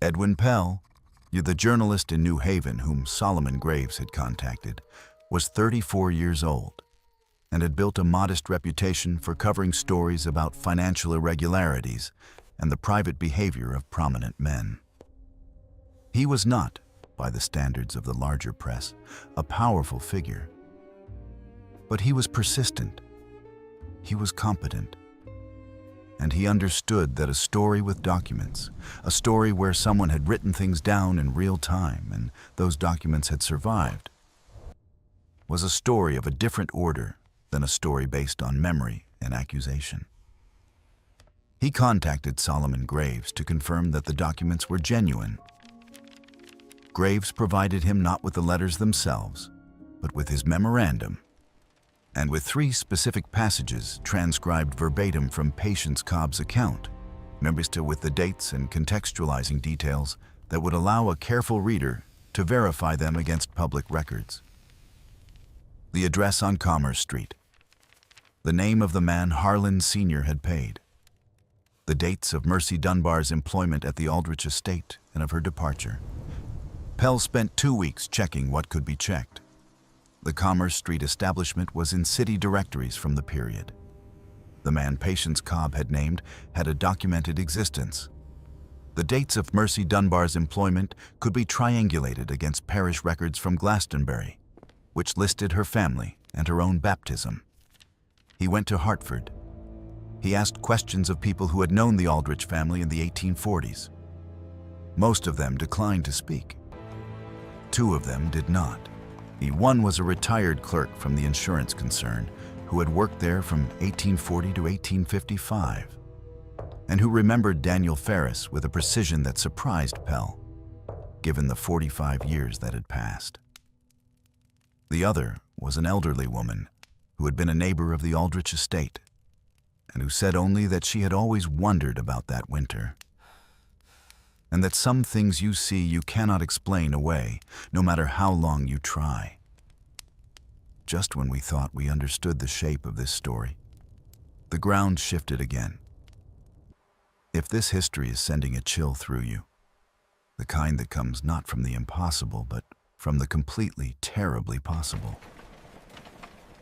Edwin Pell, the journalist in New Haven whom Solomon Graves had contacted, was 34 years old and had built a modest reputation for covering stories about financial irregularities and the private behavior of prominent men. He was not, by the standards of the larger press, a powerful figure, but he was persistent, he was competent, and he understood that a story with documents, a story where someone had written things down in real time and those documents had survived, was a story of a different order than a story based on memory and accusation. He contacted Solomon Graves to confirm that the documents were genuine. Graves provided him not with the letters themselves, but with his memorandum, and with 3 specific passages transcribed verbatim from Patience Cobb's account, with the dates and contextualizing details that would allow a careful reader to verify them against public records. The address on Commerce Street, the name of the man Harlan Sr. had paid, the dates of Mercy Dunbar's employment at the Aldrich estate and of her departure. Pell spent 2 weeks checking what could be checked. The Commerce Street establishment was in city directories from the period. The man Patience Cobb had named had a documented existence. The dates of Mercy Dunbar's employment could be triangulated against parish records from Glastonbury, which listed her family and her own baptism. He went to Hartford. He asked questions of people who had known the Aldrich family in the 1840s. Most of them declined to speak. 2 of them did not. One was a retired clerk from the insurance concern who had worked there from 1840 to 1855. and who remembered Daniel Ferris with a precision that surprised Pell, given the 45 years that had passed. The other was an elderly woman who had been a neighbor of the Aldrich estate, and who said only that she had always wondered about that winter, and that some things you see you cannot explain away, no matter how long you try. Just when we thought we understood the shape of this story, the ground shifted again. If this history is sending a chill through you, the kind that comes not from the impossible, but from the completely, terribly possible,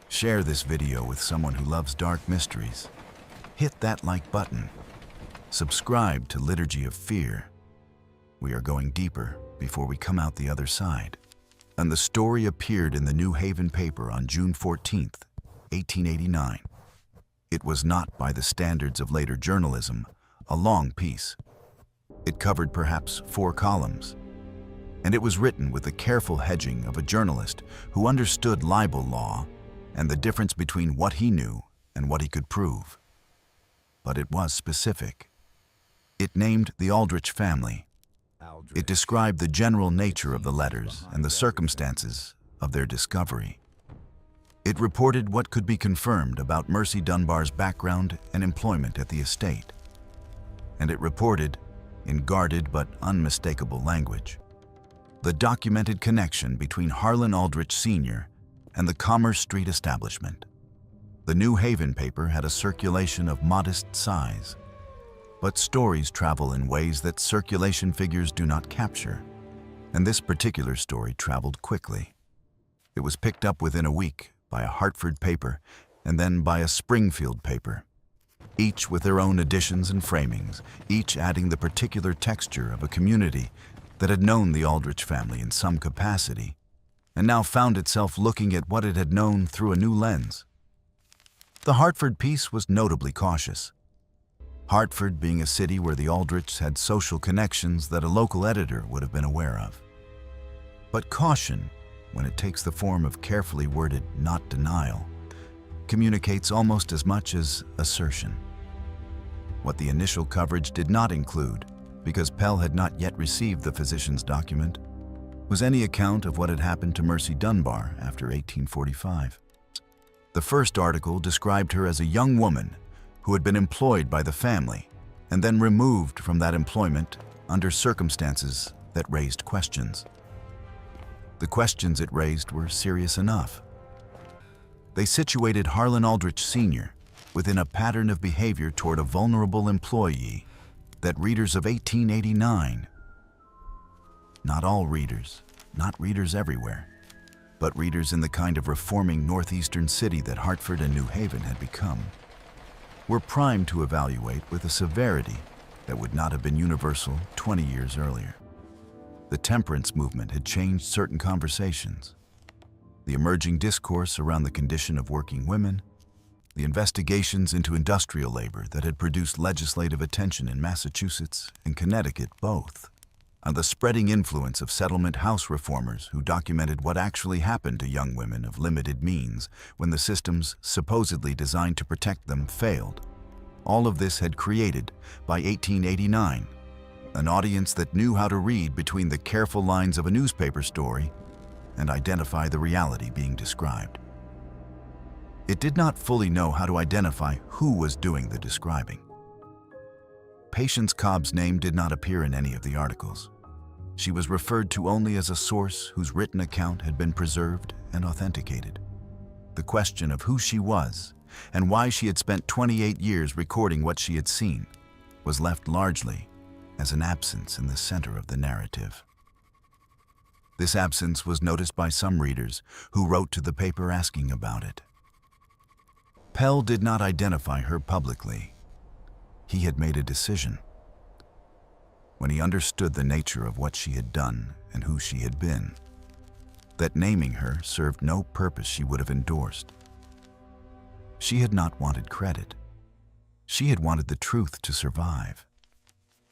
share this video with someone who loves dark mysteries. Hit that like button. Subscribe to Liturgy of Fear. We are going deeper before we come out the other side. And the story appeared in the New Haven paper on June 14th, 1889. It was not, by the standards of later journalism, a long piece. It covered perhaps 4 columns, and it was written with the careful hedging of a journalist who understood libel law and the difference between what he knew and what he could prove. But it was specific. It named the Aldrich family. It described the general nature of the letters and the circumstances of their discovery. It reported what could be confirmed about Mercy Dunbar's background and employment at the estate. And it reported, in guarded but unmistakable language, the documented connection between Harlan Aldrich Sr. and the Commerce Street establishment. The New Haven paper had a circulation of modest size, but stories travel in ways that circulation figures do not capture, and this particular story traveled quickly. It was picked up within a week by a Hartford paper and then by a Springfield paper, each with their own additions and framings, each adding the particular texture of a community that had known the Aldrich family in some capacity and now found itself looking at what it had known through a new lens. The Hartford piece was notably cautious. Hartford being a city where the Aldrichs had social connections that a local editor would have been aware of. But caution, when it takes the form of carefully worded not denial, communicates almost as much as assertion. What the initial coverage did not include, because Pell had not yet received the physician's document, was any account of what had happened to Mercy Dunbar after 1845. The first article described her as a young woman who had been employed by the family and then removed from that employment under circumstances that raised questions. The questions it raised were serious enough. They situated Harlan Aldrich Sr. within a pattern of behavior toward a vulnerable employee that readers of 1889, not all readers, not readers everywhere, but readers in the kind of reforming northeastern city that Hartford and New Haven had become, were primed to evaluate with a severity that would not have been universal 20 years earlier. The temperance movement had changed certain conversations. The emerging discourse around the condition of working women, the investigations into industrial labor that had produced legislative attention in Massachusetts and Connecticut both, and the spreading influence of settlement house reformers who documented what actually happened to young women of limited means when the systems supposedly designed to protect them failed. All of this had created, by 1889, an audience that knew how to read between the careful lines of a newspaper story and identify the reality being described. It did not fully know how to identify who was doing the describing. Patience Cobb's name did not appear in any of the articles. She was referred to only as a source whose written account had been preserved and authenticated. The question of who she was and why she had spent 28 years recording what she had seen was left largely as an absence in the center of the narrative. This absence was noticed by some readers who wrote to the paper asking about it. Pell did not identify her publicly. He had made a decision. When he understood the nature of what she had done and who she had been, that naming her served no purpose she would have endorsed. She had not wanted credit. She had wanted the truth to survive.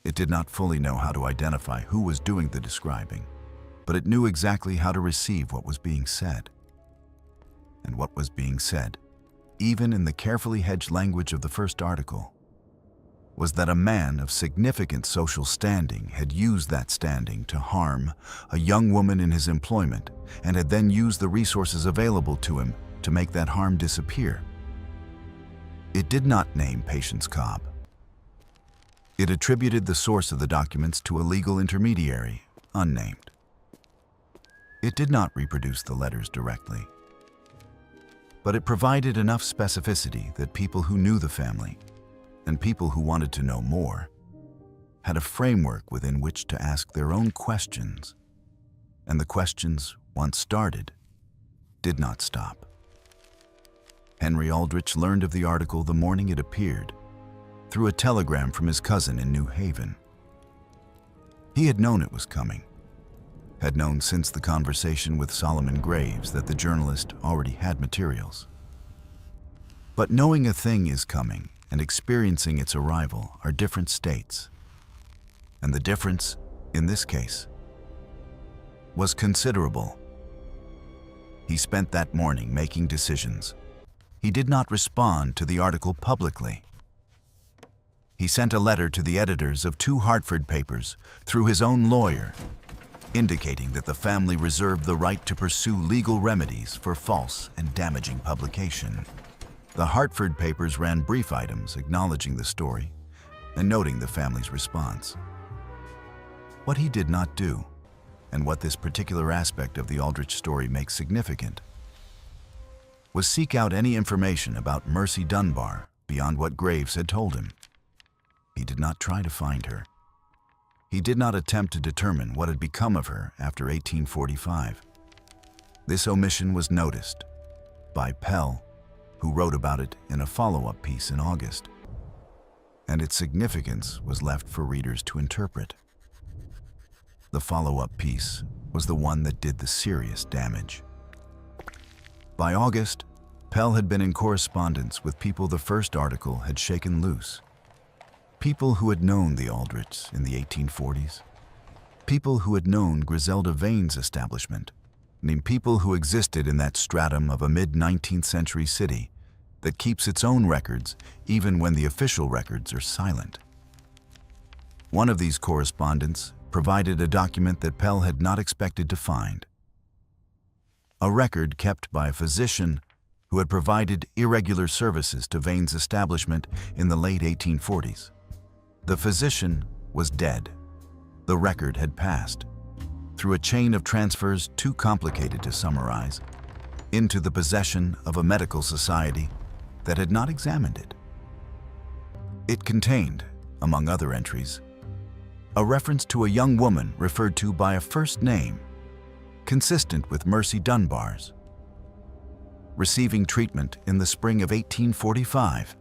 It did not fully know how to identify who was doing the describing, but it knew exactly how to receive what was being said. And what was being said, even in the carefully hedged language of the first article, was that a man of significant social standing had used that standing to harm a young woman in his employment and had then used the resources available to him to make that harm disappear. It did not name Patience Cobb. It attributed the source of the documents to a legal intermediary, unnamed. It did not reproduce the letters directly, but it provided enough specificity that people who knew the family and people who wanted to know more had a framework within which to ask their own questions, and the questions, once started, did not stop. Henry Aldrich learned of the article the morning it appeared through a telegram from his cousin in New Haven. He had known it was coming, had known since the conversation with Solomon Graves that the journalist already had materials. But knowing a thing is coming and experiencing its arrival are different states, and the difference, in this case, was considerable. He spent that morning making decisions. He did not respond to the article publicly. He sent a letter to the editors of 2 Hartford papers through his own lawyer, indicating that the family reserved the right to pursue legal remedies for false and damaging publication. The Hartford papers ran brief items acknowledging the story and noting the family's response. What he did not do, and what this particular aspect of the Aldrich story makes significant, was seek out any information about Mercy Dunbar beyond what Graves had told him. He did not try to find her. He did not attempt to determine what had become of her after 1845. This omission was noticed by Pell, who wrote about it in a follow-up piece in August, and its significance was left for readers to interpret. The follow-up piece was the one that did the serious damage. By August, Pell had been in correspondence with people the first article had shaken loose. People who had known the Aldrichs in the 1840s. People who had known Griselda Vane's establishment, named people who existed in that stratum of a mid-19th century city that keeps its own records even when the official records are silent. One of these correspondents provided a document that Pell had not expected to find. A record kept by a physician who had provided irregular services to Vane's establishment in the late 1840s. The physician was dead. The record had passed, through a chain of transfers too complicated to summarize, into the possession of a medical society that had not examined it. It contained, among other entries, a reference to a young woman referred to by a first name, consistent with Mercy Dunbar's, receiving treatment in the spring of 1845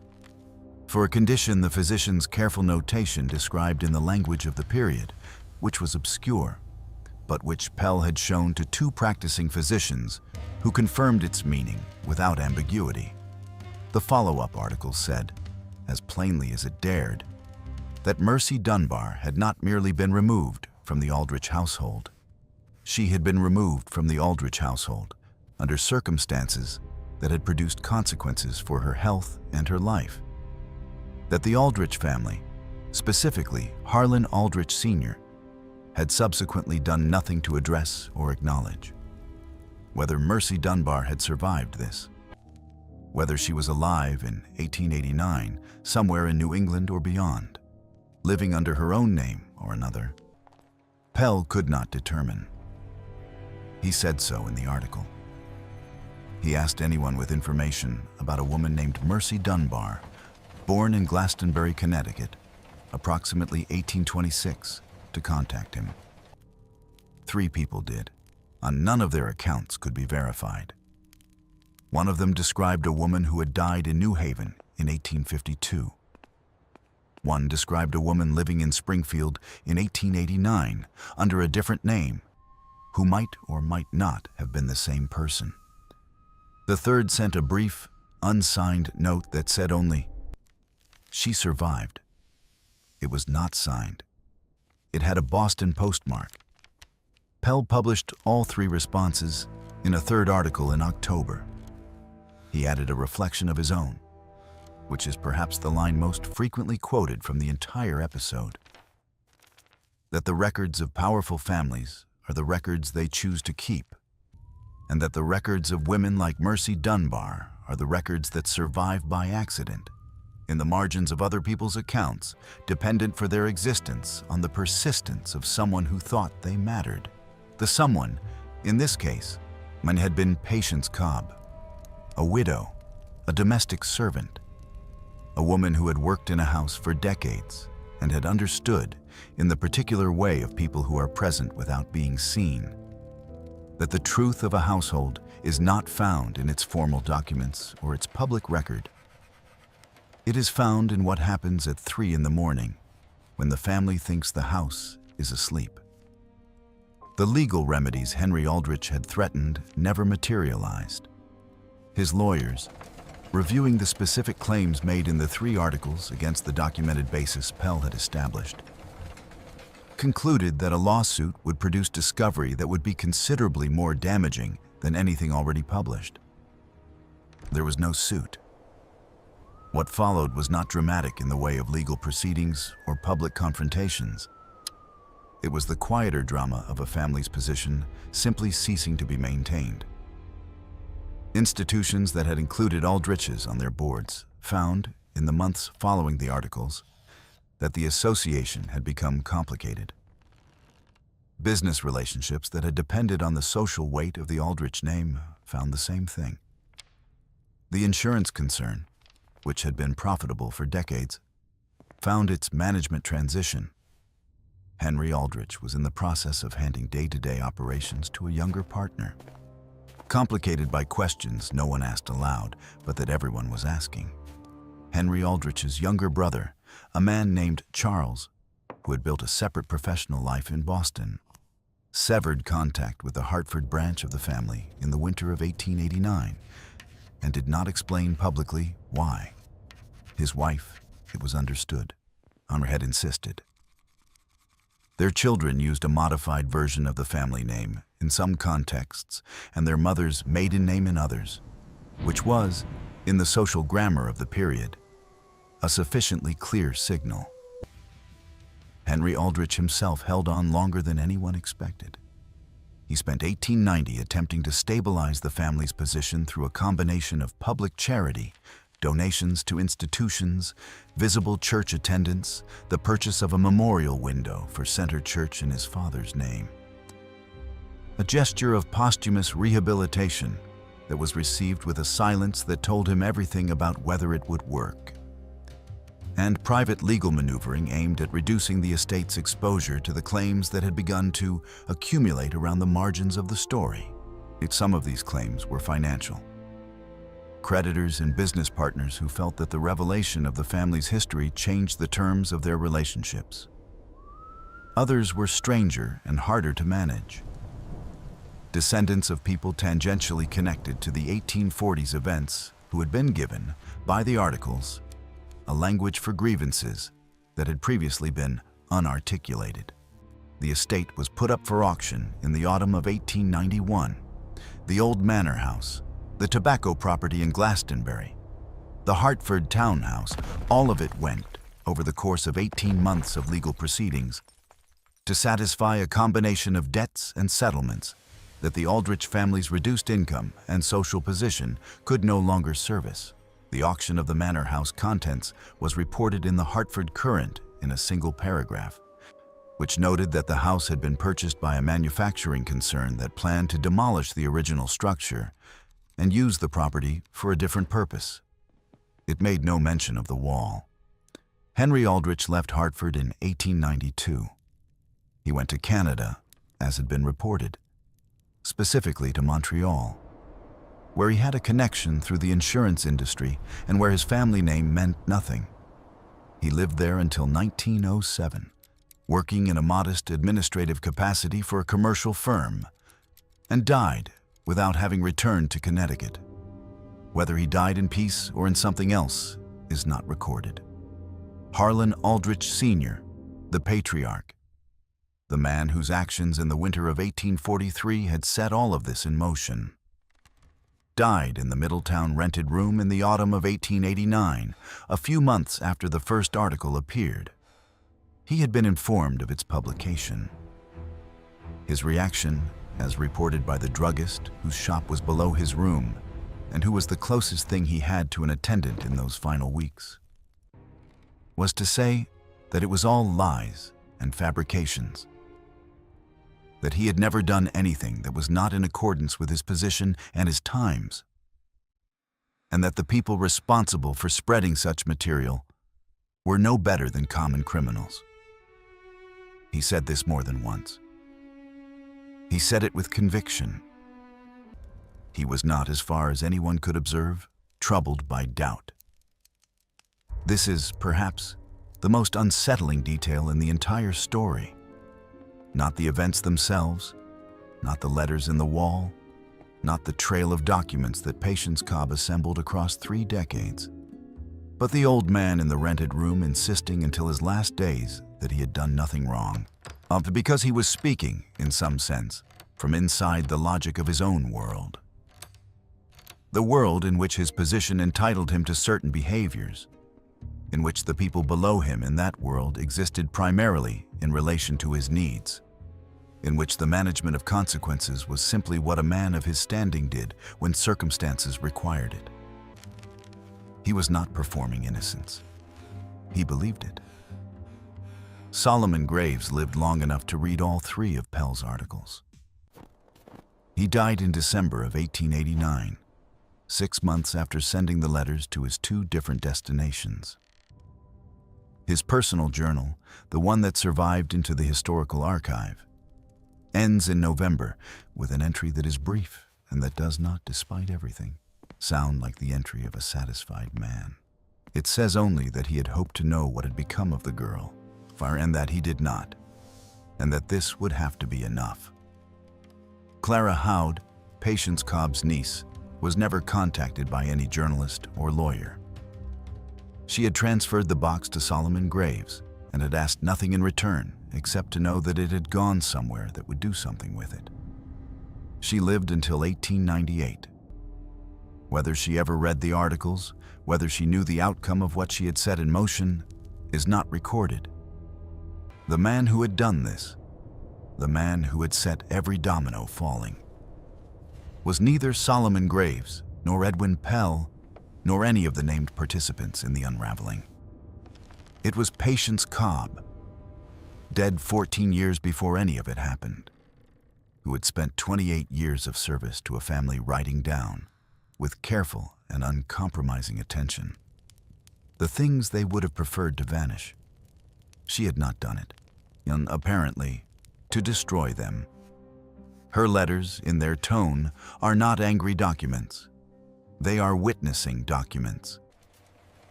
for a condition the physician's careful notation described in the language of the period, which was obscure, but which Pell had shown to 2 practicing physicians who confirmed its meaning without ambiguity. The follow-up article said, as plainly as it dared, that Mercy Dunbar had not merely been removed from the Aldrich household. She had been removed from the Aldrich household under circumstances that had produced consequences for her health and her life. That the Aldrich family, specifically Harlan Aldrich Sr., had subsequently done nothing to address or acknowledge. Whether Mercy Dunbar had survived this, whether she was alive in 1889 somewhere in New England or beyond, living under her own name or another, Pell could not determine. He said so in the article. He asked anyone with information about a woman named Mercy Dunbar, born in Glastonbury, Connecticut, approximately 1826, to contact him. 3 people did. On none of their accounts could be verified. One of them described a woman who had died in New Haven in 1852. One described a woman living in Springfield in 1889 under a different name, who might or might not have been the same person. The third sent a brief, unsigned note that said only, "She survived." It was not signed. It had a Boston postmark. Pell published all 3 responses in a 3rd article in October. He added a reflection of his own. which is perhaps the line most frequently quoted from the entire episode. That the records of powerful families are the records they choose to keep, and that the records of women like Mercy Dunbar are the records that survive by accident, in the margins of other people's accounts, dependent for their existence on the persistence of someone who thought they mattered. The someone, in this case, had been Patience Cobb, a widow, a domestic servant, a woman who had worked in a house for decades and had understood, in the particular way of people who are present without being seen, that the truth of a household is not found in its formal documents or its public record. It is found in what happens at 3 in the morning, when the family thinks the house is asleep. The legal remedies Henry Aldrich had threatened never materialized. His lawyers, reviewing the specific claims made in the 3 articles against the documented basis Pell had established, concluded that a lawsuit would produce discovery that would be considerably more damaging than anything already published. There was no suit. What followed was not dramatic in the way of legal proceedings or public confrontations. It was the quieter drama of a family's position simply ceasing to be maintained. Institutions that had included Aldriches on their boards found, in the months following the articles, that the association had become complicated. Business relationships that had depended on the social weight of the Aldrich name found the same thing. The insurance concern, which had been profitable for decades, found its management transition. Henry Aldrich was in the process of handing day-to-day operations to a younger partner, complicated by questions no one asked aloud, but that everyone was asking. Henry Aldrich's younger brother, a man named Charles, who had built a separate professional life in Boston, severed contact with the Hartford branch of the family in the winter of 1889 and did not explain publicly why. His wife, it was understood, had insisted. Their children used a modified version of the family name in some contexts and their mother's maiden name in others, which was, in the social grammar of the period, a sufficiently clear signal. Henry Aldrich himself held on longer than anyone expected. He spent 1890 attempting to stabilize the family's position through a combination of public charity, donations to institutions, visible church attendance, the purchase of a memorial window for Center Church in his father's name. A gesture of posthumous rehabilitation that was received with a silence that told him everything about whether it would work. And private legal maneuvering aimed at reducing the estate's exposure to the claims that had begun to accumulate around the margins of the story. Some of these claims were financial. Creditors and business partners who felt that the revelation of the family's history changed the terms of their relationships. Others were stranger and harder to manage. Descendants of people tangentially connected to the 1840s events who had been given, by the articles, a language for grievances that had previously been unarticulated. The estate was put up for auction in the autumn of 1891. The old manor house, the tobacco property in Glastonbury, the Hartford townhouse, all of it went, over the course of 18 months of legal proceedings, to satisfy a combination of debts and settlements that the Aldrich family's reduced income and social position could no longer service. The auction of the manor house contents was reported in the Hartford Courant in a single paragraph, which noted that the house had been purchased by a manufacturing concern that planned to demolish the original structure and use the property for a different purpose. It made no mention of the wall. Henry Aldrich left Hartford in 1892. He went to Canada, as had been reported, specifically to Montreal, where he had a connection through the insurance industry and where his family name meant nothing. He lived there until 1907, working in a modest administrative capacity for a commercial firm, and died without having returned to Connecticut. Whether he died in peace or in something else is not recorded. Harlan Aldrich Sr., the patriarch, the man whose actions in the winter of 1843 had set all of this in motion. died in the Middletown rented room in the autumn of 1889, a few months after the first article appeared. He had been informed of its publication. His reaction, as reported by the druggist whose shop was below his room and who was the closest thing he had to an attendant in those final weeks, was to say that it was all lies and fabrications, that he had never done anything that was not in accordance with his position and his times, and that the people responsible for spreading such material were no better than common criminals. He said this more than once. He said it with conviction. He was not, as far as anyone could observe, troubled by doubt. This is, perhaps, the most unsettling detail in the entire story. Not the events themselves, not the letters in the wall, not the trail of documents that Patience Cobb assembled across 3 decades, but the old man in the rented room insisting until his last days that he had done nothing wrong, because he was speaking, in some sense, from inside the logic of his own world. The world in which his position entitled him to certain behaviors, in which the people below him in that world existed primarily in relation to his needs, in which the management of consequences was simply what a man of his standing did when circumstances required it. He was not performing innocence. He believed it. Solomon Graves lived long enough to read all 3 of Pell's articles. He died in December of 1889, 6 months after sending the letters to his 2 different destinations. His personal journal, the one that survived into the historical archive, ends in November with an entry that is brief and that does not, despite everything, sound like the entry of a satisfied man. It says only that he had hoped to know what had become of the girl, and that he did not, and that this would have to be enough. Clara Howd, Patience Cobb's niece, was never contacted by any journalist or lawyer. She had transferred the box to Solomon Graves and had asked nothing in return except to know that it had gone somewhere that would do something with it. She lived until 1898. Whether she ever read the articles, whether she knew the outcome of what she had set in motion, is not recorded. The man who had done this, the man who had set every domino falling, was neither Solomon Graves, nor Edwin Pell, nor any of the named participants in the unraveling. It was Patience Cobb, dead 14 years before any of it happened, who had spent 28 years of service to a family writing down, with careful and uncompromising attention, the things they would have preferred to vanish. She had not done it, and apparently, to destroy them. Her letters, in their tone, are not angry documents. They are witnessing documents.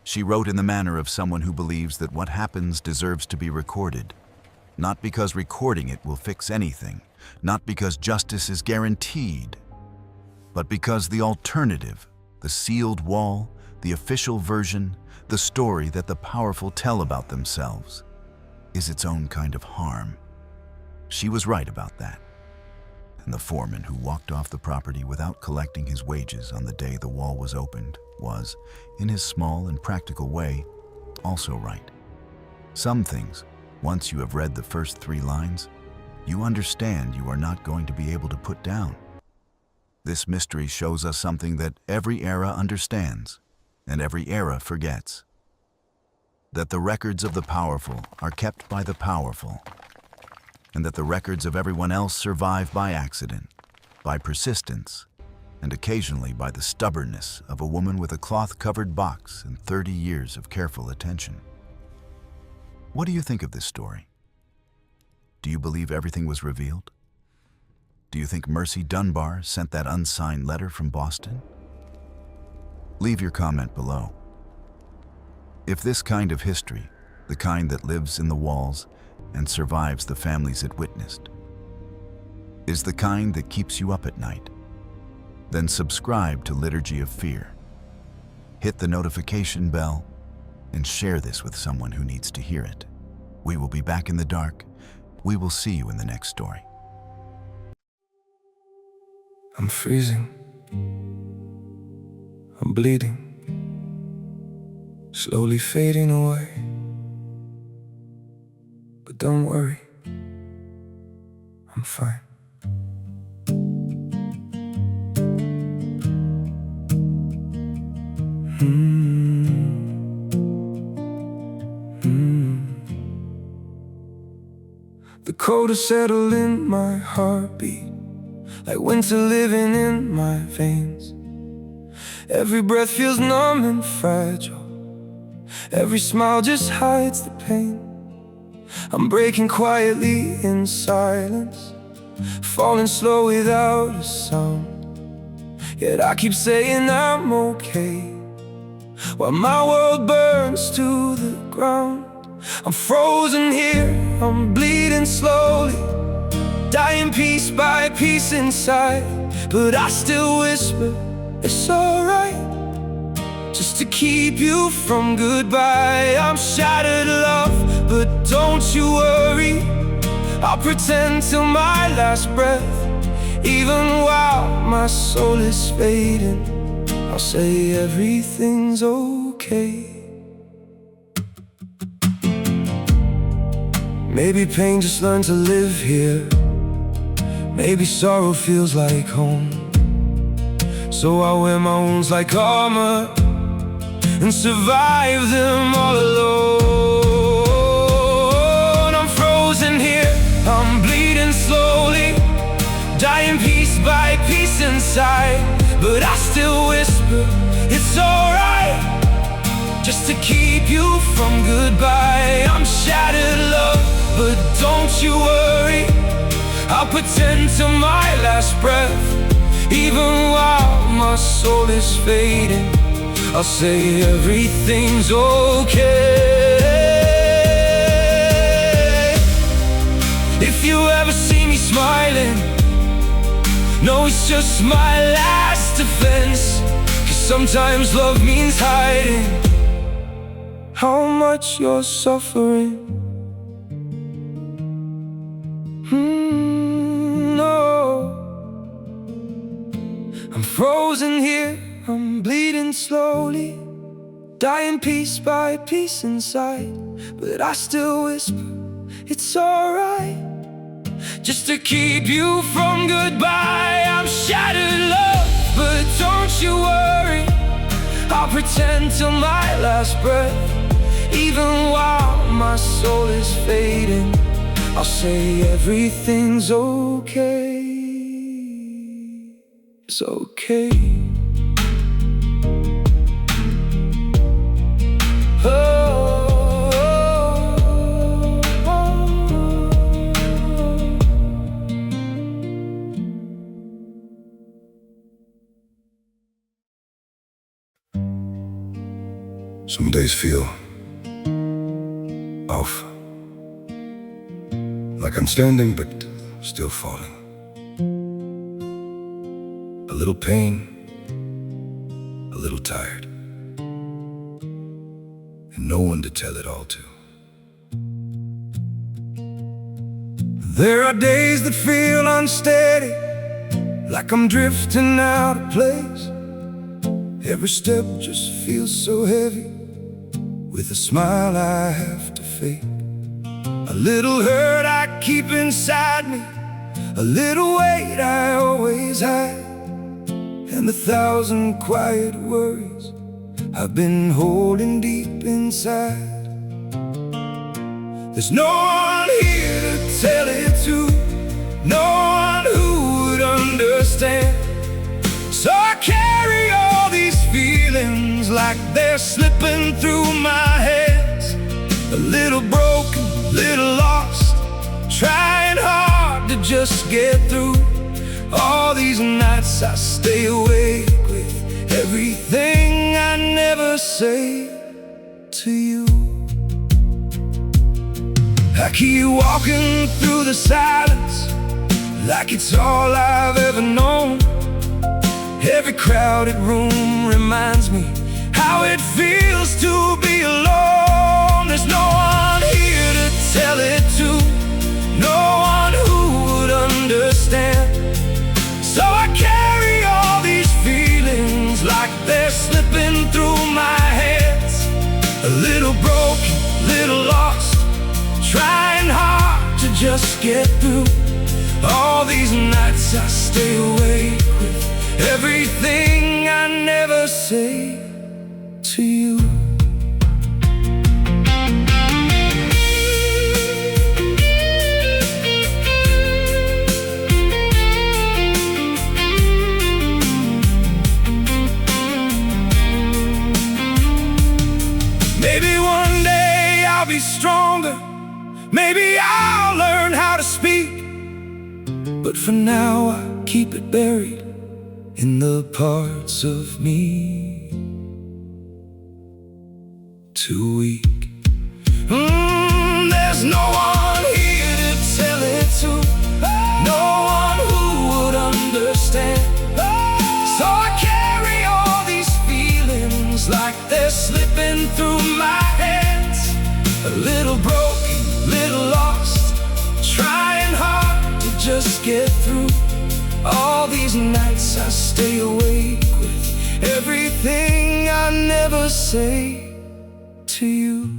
She wrote in the manner of someone who believes that what happens deserves to be recorded, not because recording it will fix anything, not because justice is guaranteed, but because the alternative, the sealed wall, the official version, the story that the powerful tell about themselves, is its own kind of harm. She was right about that. And the foreman who walked off the property without collecting his wages on the day the wall was opened was, in his small and practical way, also right. Some things, once you have read the first 3 lines, you understand you are not going to be able to put down. This mystery shows us something that every era understands and every era forgets. That the records of the powerful are kept by the powerful, and that the records of everyone else survive by accident, by persistence, and occasionally by the stubbornness of a woman with a cloth-covered box and 30 years of careful attention. What do you think of this story? Do you believe everything was revealed? Do you think Mercy Dunbar sent that unsigned letter from Boston? Leave your comment below. If this kind of history, the kind that lives in the walls and survives the families it witnessed, is the kind that keeps you up at night, then subscribe to Liturgy of Fear. Hit the notification bell and share this with someone who needs to hear it. We will be back in the dark. We will see you in the next story. I'm freezing. I'm bleeding, slowly fading away. But don't worry, I'm fine. The cold has settled in my heartbeat, like winter living in my veins. Every breath feels numb and fragile, every smile just hides the pain. I'm breaking quietly in silence, falling slow without a sound. Yet I keep saying I'm okay, while my world burns to the ground. I'm frozen here, I'm bleeding slowly, dying piece by piece inside. But I still whisper, it's alright, just to keep you from goodbye. I'm shattered, love, but don't you worry, I'll pretend till my last breath. Even while my soul is fading, I'll say everything's okay. Maybe pain just learned to live here, maybe sorrow feels like home. So I wear my wounds like armor and survive them all alone. I'm frozen here, I'm bleeding slowly, dying piece by piece inside. But I still whisper, it's alright, just to keep you from goodbye. I'm shattered, love, but don't you worry, I'll pretend till my last breath. Even while my soul is fading, I'll say everything's okay. If you ever see me smiling, no, it's just my last defense. 'Cause sometimes love means hiding how much you're suffering. No, I'm frozen here, I'm bleeding slowly, dying piece by piece inside. But I still whisper, it's alright, just to keep you from goodbye. I'm shattered, love, but don't you worry, I'll pretend till my last breath. Even while my soul is fading, I'll say everything's okay. It's okay. Some days feel off, like I'm standing but still falling. A little pain, a little tired, and no one to tell it all to. There are days that feel unsteady, like I'm drifting out of place. Every step just feels so heavy, with a smile I have to fake. A little hurt I keep inside me, a little weight I always hide, and 1,000 quiet worries I've been holding deep inside. There's no one here to tell it to, no one who would understand. So I carry all these feelings like they're slipping through my hands. A little broken, little lost, trying hard to just get through. All these nights I stay awake with everything I never say to you. I keep walking through the silence like it's all I've ever known. Every crowded room reminds me how it feels to be alone. There's no one here to tell it to, no one who would understand. So I carry all these feelings like they're they're slipping through my hands. A little broken, little lost, trying hard to just get through. All these nights I stay awake with everything I never say to you. Maybe one day I'll be stronger. Maybe I'll learn how to speak. But for now I keep it buried in the parts of me too weak. There's no one here to tell it to, no one who would understand. So I carry all these feelings like they're slipping through my hands. A little broken, little lost, trying hard to just get through. All these nights I stay awake with everything I never say to you.